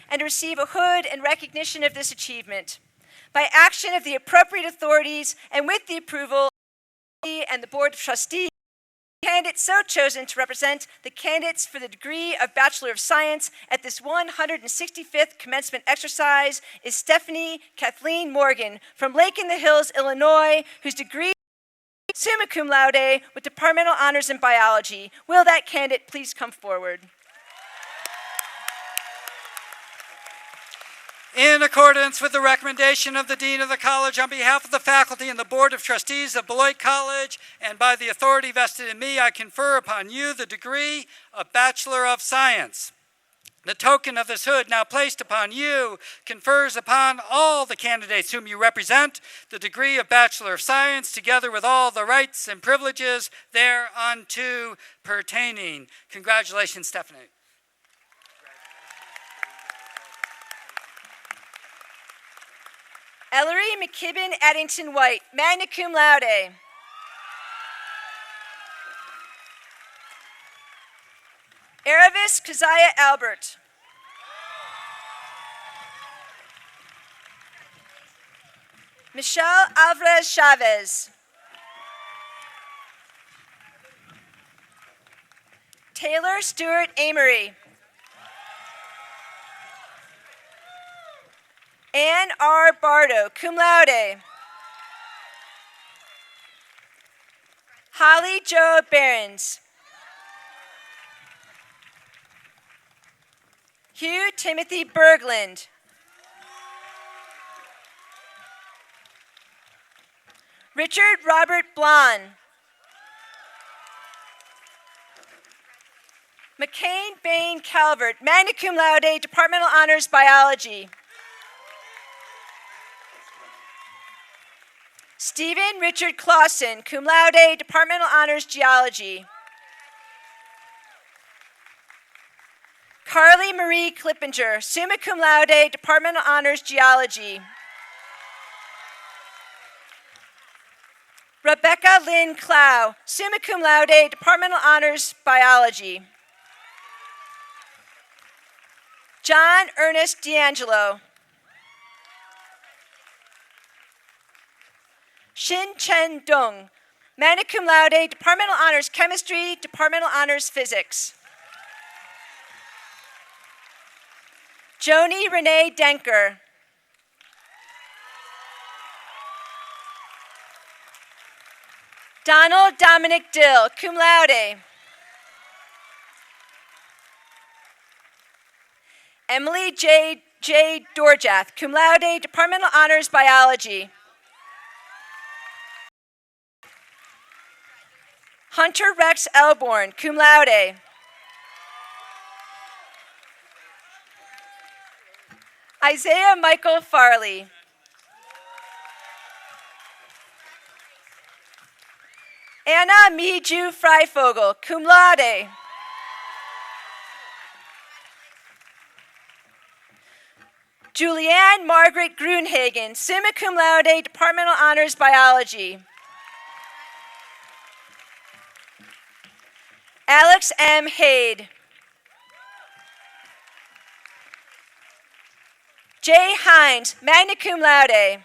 and to receive a hood and recognition of this achievement. By action of the appropriate authorities and with the approval of the and the Board of Trustees, the candidate so chosen to represent the candidates for the degree of Bachelor of Science at this 165th commencement exercise is Stephanie Kathleen Morgan from Lake in the Hills, Illinois, whose degree is summa cum laude with departmental honors in biology. Will that candidate please come forward? In accordance with the recommendation of the Dean of the College, on behalf of the faculty and the Board of Trustees of Beloit College, and by the authority vested in me, I confer upon you the degree of Bachelor of Science. The token of this hood now placed upon you confers upon all the candidates whom you represent the degree of Bachelor of Science, together with all the rights and privileges thereunto pertaining. Congratulations, Stephanie. Ellery McKibben Addington White, magna cum laude. Aravis Keziah Albert. Michelle Alvarez Chavez. Taylor Stewart Amory. Ann R. Bardo, cum laude. Holly Jo Behrens. Hugh Timothy Berglund. Richard Robert Blon. McCain Bain Calvert, magna cum laude, departmental honors biology. Stephen Richard Clausen, cum laude, Departmental Honors Geology. Carly Marie Klippinger, summa cum laude, Departmental Honors Geology. Rebecca Lynn Clow, summa cum laude, Departmental Honors Biology. John Ernest D'Angelo. Shin Chen Dung, magna cum laude, Departmental Honors Chemistry, Departmental Honors Physics. Joni Renee Denker. Donald Dominic Dill, cum laude. Emily J. Dorjath, cum laude, Departmental Honors Biology. Hunter Rex Elborn, cum laude. Isaiah Michael Farley. Anna Miju Freifogel, cum laude. Julianne Margaret Grunhagen, summa cum laude, Departmental Honors Biology. Alex M. Haid. Jay Hines, magna cum laude.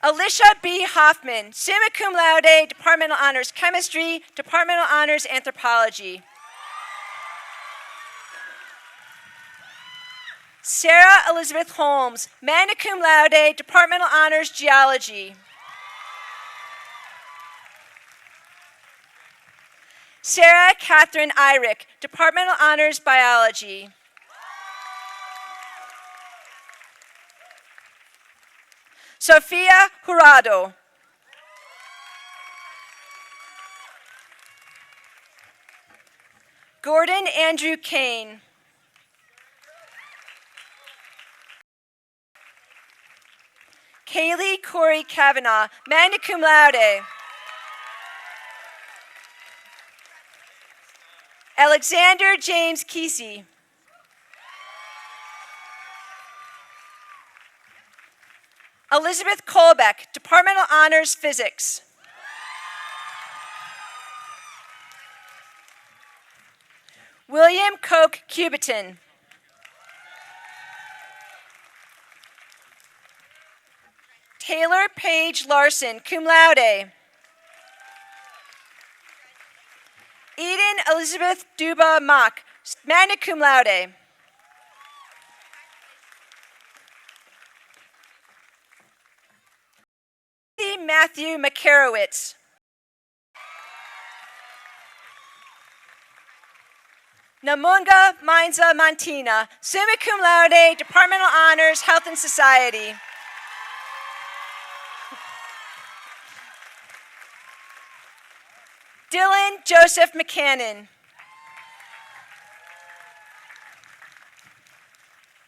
Alicia B. Hoffman, summa cum laude, Departmental Honors Chemistry, Departmental Honors Anthropology. Sarah Elizabeth Holmes, magna cum laude, Departmental Honors Geology. Sarah Catherine Irick, Departmental Honors Biology. Sofia Jurado. Gordon Andrew Kane. Kaylee Corey Kavanaugh, magna cum laude. Alexander James Kesey. Elizabeth Kolbeck, Departmental Honors Physics. William Koch Cubiton. Taylor Page Larson, cum laude. Eden Elizabeth Duba Mock, magna cum laude. Matthew Makarowitz. Namunga Mainza Mantina, summa cum laude, Departmental Honors, Health and Society. Dylan Joseph McCannon.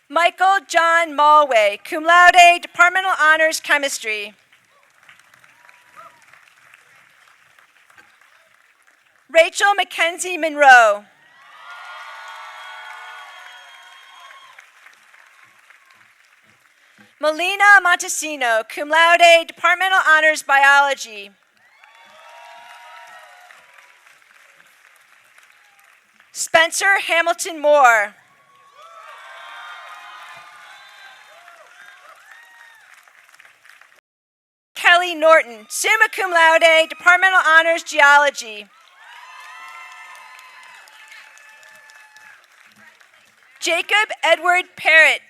Michael John Malway, cum laude, Departmental Honors Chemistry. Rachel Mackenzie Monroe. Melina Montesino, cum laude, Departmental Honors Biology. Spencer Hamilton Moore. Kelly Norton, summa cum laude, Departmental Honors Geology. Jacob Edward Parrott.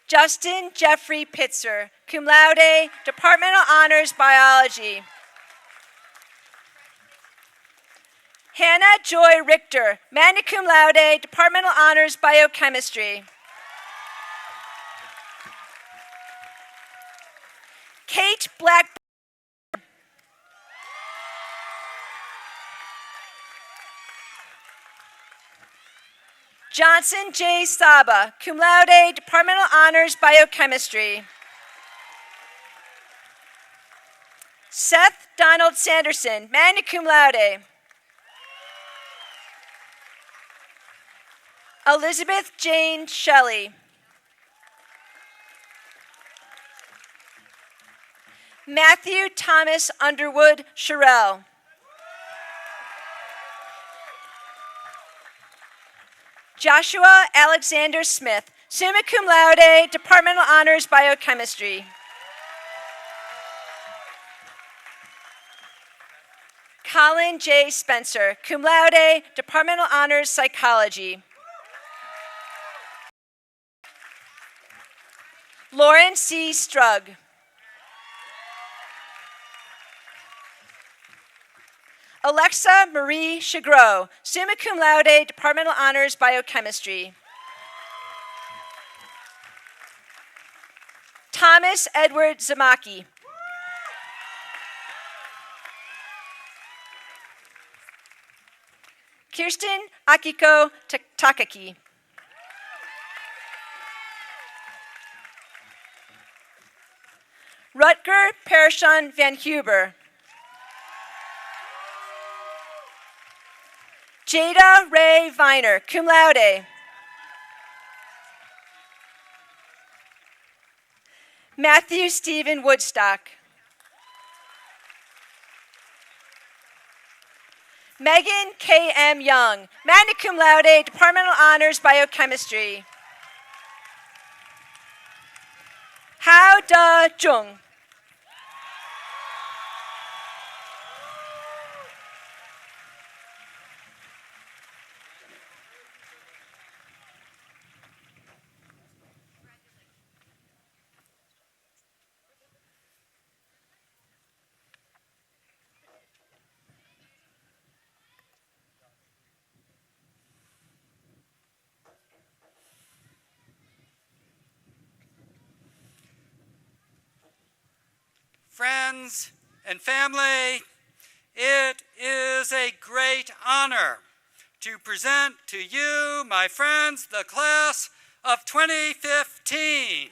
Justin Jeffrey Pitzer, cum laude, Departmental Honors Biology. Hannah Joy Richter, magna cum laude, Departmental Honors Biochemistry. Kate Black. Johnson J. Saba, cum laude, Departmental Honors, Biochemistry. Seth Donald Sanderson, magna cum laude. Elizabeth Jane Shelley. Matthew Thomas Underwood Sherrill. Joshua Alexander Smith, summa cum laude, Departmental Honors, Biochemistry. Colin J. Spencer, cum laude, Departmental Honors, Psychology. Lauren C. Strug. Alexa Marie Chagreau, summa cum laude, Departmental Honors, Biochemistry. Thomas Edward Zamaki. Kirsten Akiko Takaki. Rutger Persson Van Huber. Jada Ray Viner, cum laude. Matthew Stephen Woodstock. Megan K.M. Young, magna cum laude, Departmental Honors, Biochemistry. Hao Da Jung. Friends and family, it is a great honor to present to you, my friends, the class of 2015.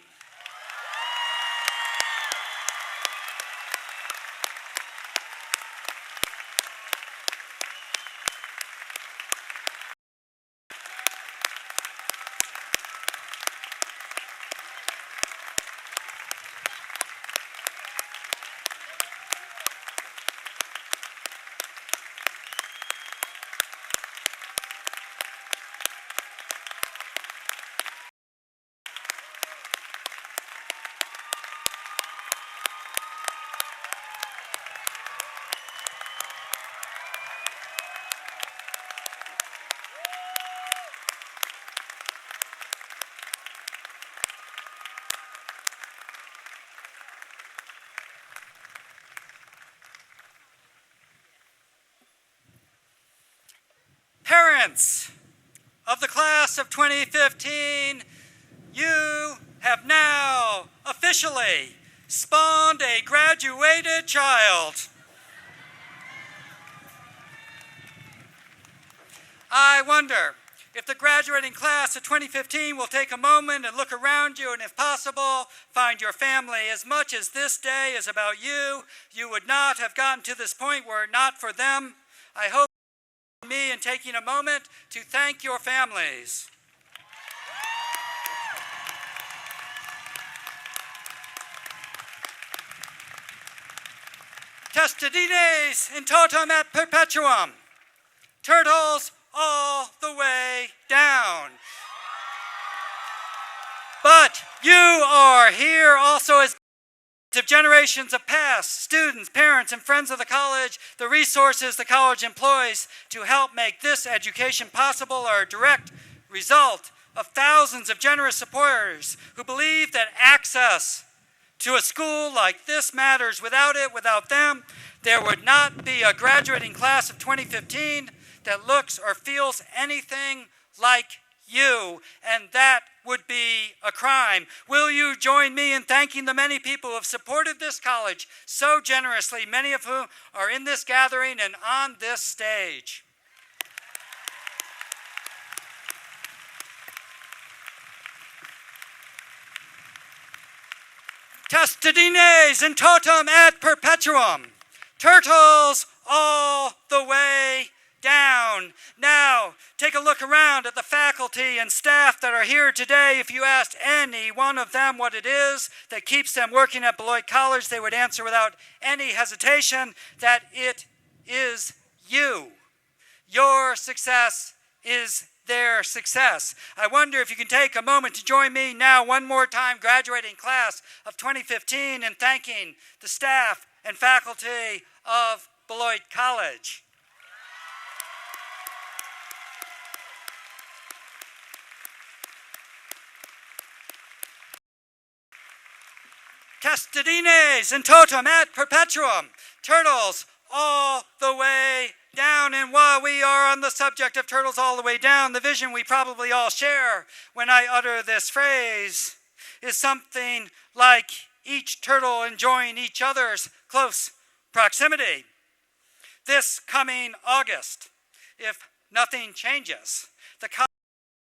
Parents of the class of 2015, you have now officially spawned a graduated child. I wonder if the graduating class of 2015 will take a moment and look around you and, if possible, find your family. As much as this day is about you, you would not have gotten to this point were it not for them. I hope me in taking a moment to thank your families. Testudines in totum et perpetuum. Turtles all the way down. But you are here also as of generations of past students, parents, and friends of the college. The resources the college employs to help make this education possible are a direct result of thousands of generous supporters who believe that access to a school like this matters. Without it, without them, there would not be a graduating class of 2015 that looks or feels anything like you, and that would be a crime. Will you join me in thanking the many people who have supported this college so generously, many of whom are in this gathering and on this stage? Testudines in totum et perpetuum. Turtles all the way down. Now, take a look around at the faculty and staff that are here today. If you asked any one of them what it is that keeps them working at Beloit College, they would answer without any hesitation that it is you. Your success is their success. I wonder if you can take a moment to join me now one more time, graduating class of 2015, in thanking the staff and faculty of Beloit College. Testudines in totum et perpetuum. Turtles all the way down. And while we are on the subject of turtles all the way down, the vision we probably all share when I utter this phrase is something like each turtle enjoying each other's close proximity. This coming August, if nothing changes, the college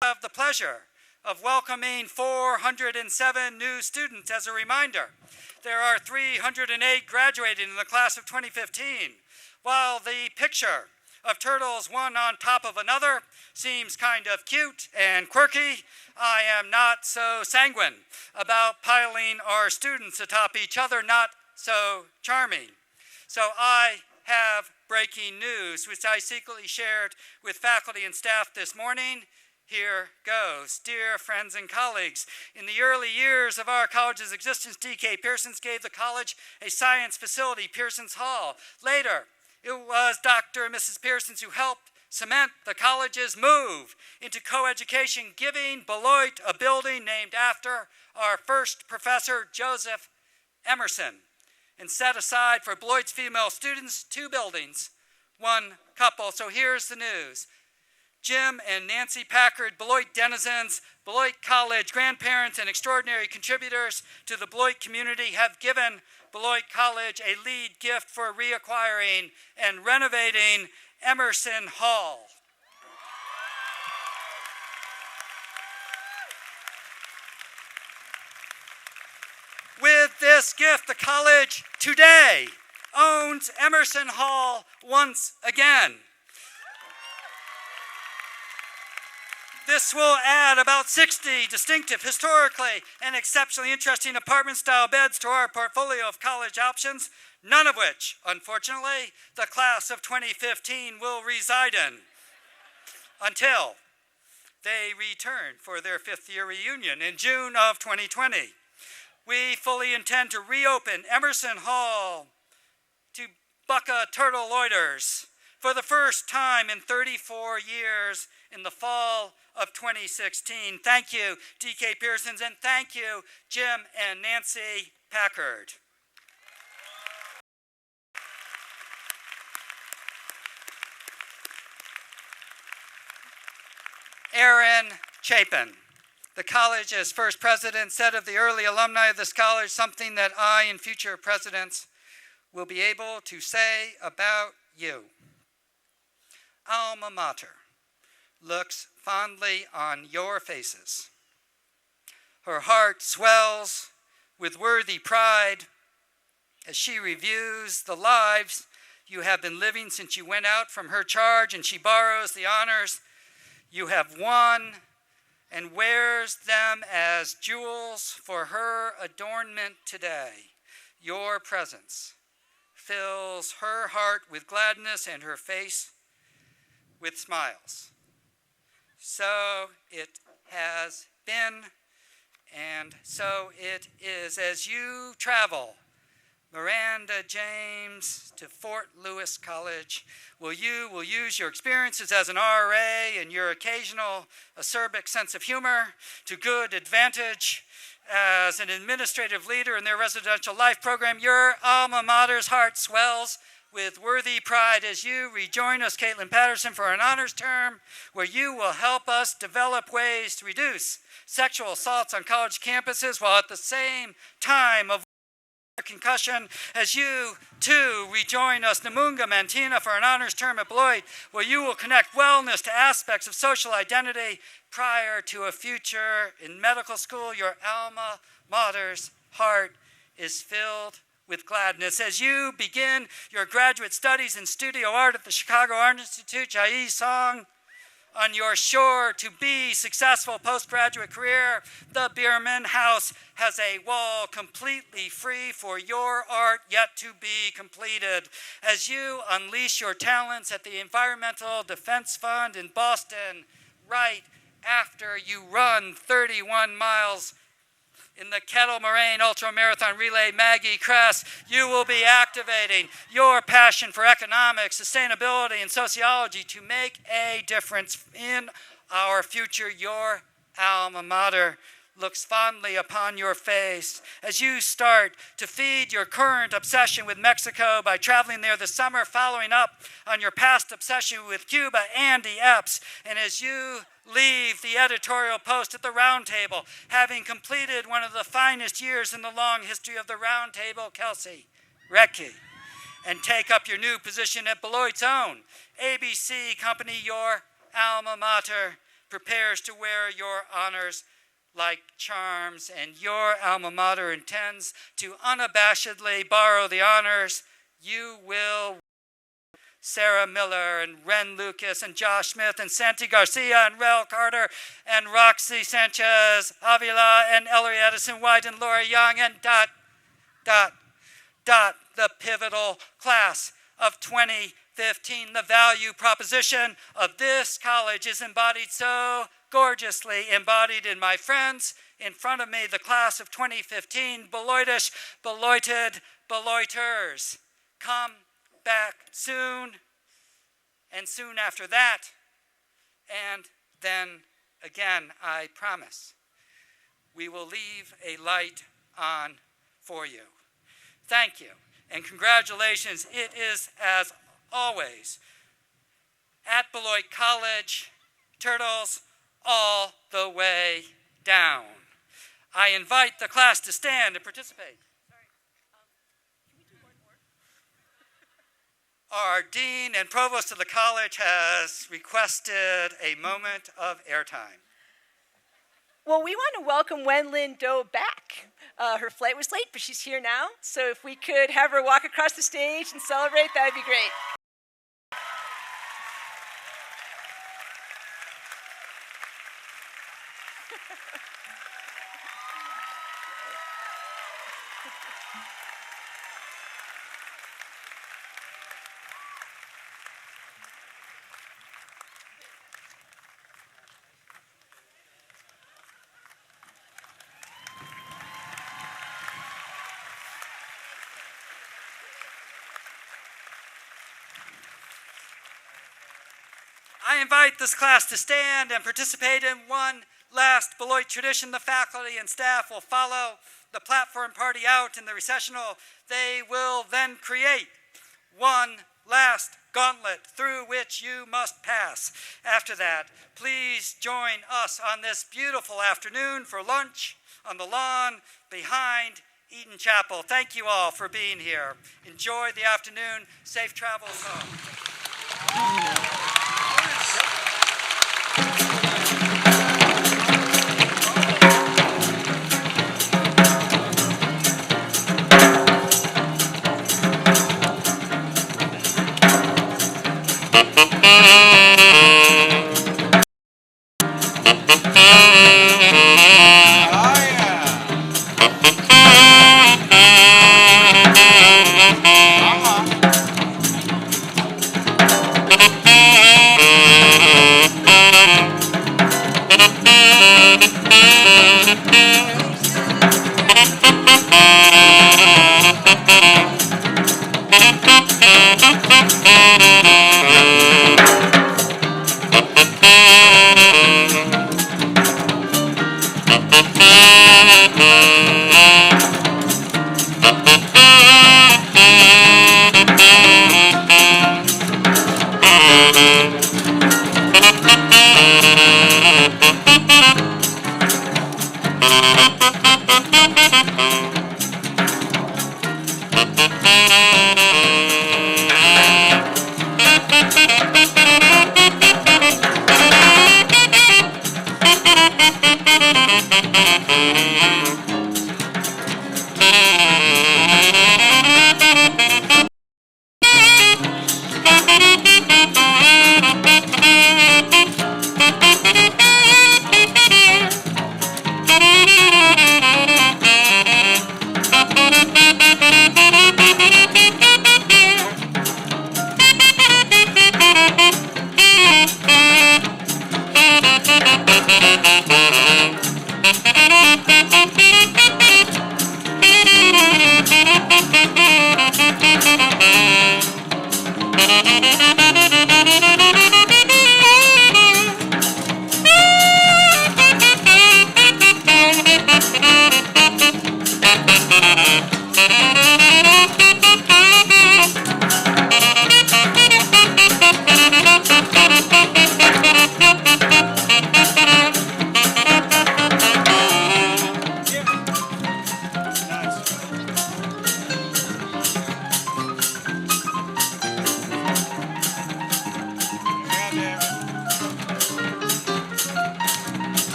will have the pleasure of welcoming 407 new students. As a reminder, there are 308 graduating in the class of 2015. While the picture of turtles one on top of another seems kind of cute and quirky, I am not so sanguine about piling our students atop each other, not so charming. So I have breaking news, which I secretly shared with faculty and staff this morning. Here goes. Dear friends and colleagues, in the early years of our college's existence, D.K. Pearsons gave the college a science facility, Pearsons Hall. Later, it was Dr. and Mrs. Pearsons who helped cement the college's move into co-education, giving Beloit a building named after our first professor, Joseph Emerson, and set aside for Beloit's female students 2 buildings, 1 couple. So here's the news. Jim and Nancy Packard, Beloit denizens, Beloit College grandparents, and extraordinary contributors to the Beloit community have given Beloit College a lead gift for reacquiring and renovating Emerson Hall. With this gift, the college today owns Emerson Hall once again. This will add about 60 distinctive, historically and exceptionally interesting apartment-style beds to our portfolio of college options, none of which, unfortunately, the class of 2015 will reside in until they return for their 5th-year reunion in June of 2020. We fully intend to reopen Emerson Hall to Bucka Turtle Loiters for the first time in 34 years in the fall of 2016. Thank you, D.K. Pearsons, and thank you, Jim and Nancy Packard. Aaron Chapin, the college's first president, said of the early alumni of this college something that I and future presidents will be able to say about you. Alma mater looks fondly on your faces. Her heart swells with worthy pride as she reviews the lives you have been living since you went out from her charge, and she borrows the honors you have won and wears them as jewels for her adornment today. Your presence fills her heart with gladness and her face with smiles. So it has been, and so it is. As you travel, Miranda James, to Fort Lewis College, will use your experiences as an RA and your occasional acerbic sense of humor to good advantage as an administrative leader in their residential life program. Your alma mater's heart swells with worthy pride as you rejoin us, Caitlin Patterson, for an honors term where you will help us develop ways to reduce sexual assaults on college campuses while at the same time avoiding concussion, as you too rejoin us, Namunga Mantina, for an honors term at Beloit where you will connect wellness to aspects of social identity prior to a future in medical school. Your alma mater's heart is filled with gladness. As you begin your graduate studies in studio art at the Chicago Art Institute, Jai song, on your sure to be successful postgraduate career, the Bierman House has a wall completely free for your art yet to be completed. As you unleash your talents at the Environmental Defense Fund in Boston, right after you run 31 miles in the Kettle Moraine Ultramarathon Relay Maggie Kress, you will be activating your passion for economics, sustainability, and sociology to make a difference in our future. Your alma mater looks fondly upon your face as you start to feed your current obsession with Mexico by traveling there this summer, following up on your past obsession with Cuba, Andy Epps, and as you leave the editorial post at the Round Table, having completed one of the finest years in the long history of the Round Table, Kelsey Recke, and take up your new position at Beloit's own ABC company, your alma mater prepares to wear your honors like charms, and your alma mater intends to unabashedly borrow the honors. You will Sarah Miller and Ren Lucas and Josh Smith and Santi Garcia and Rel Carter and Roxy Sanchez Avila and Ellery Edison White and Laura Young and the pivotal class of 2015. The value proposition of this college is embodied so gorgeously embodied in my friends in front of me, the class of 2015, Beloitish, Beloited, Beloiters. Come back soon, and soon after that, and then again, I promise, we will leave a light on for you. Thank you, and congratulations. It is, as always, at Beloit College, Turtles all the way down. I invite the class to stand and participate. Our dean and provost of the college has requested a moment of airtime. Well, we want to welcome Wen-Lin Do back. Her flight was late, but she's here now. So if we could have her walk across the stage and celebrate, that would be great. I invite this class to stand and participate in one last Beloit tradition. The faculty and staff will follow the platform party out in the recessional. They will then create one last gauntlet through which you must pass. After that, please join us on this beautiful afternoon for lunch on the lawn behind Eaton Chapel. Thank you all for being here. Enjoy the afternoon. Safe travels home.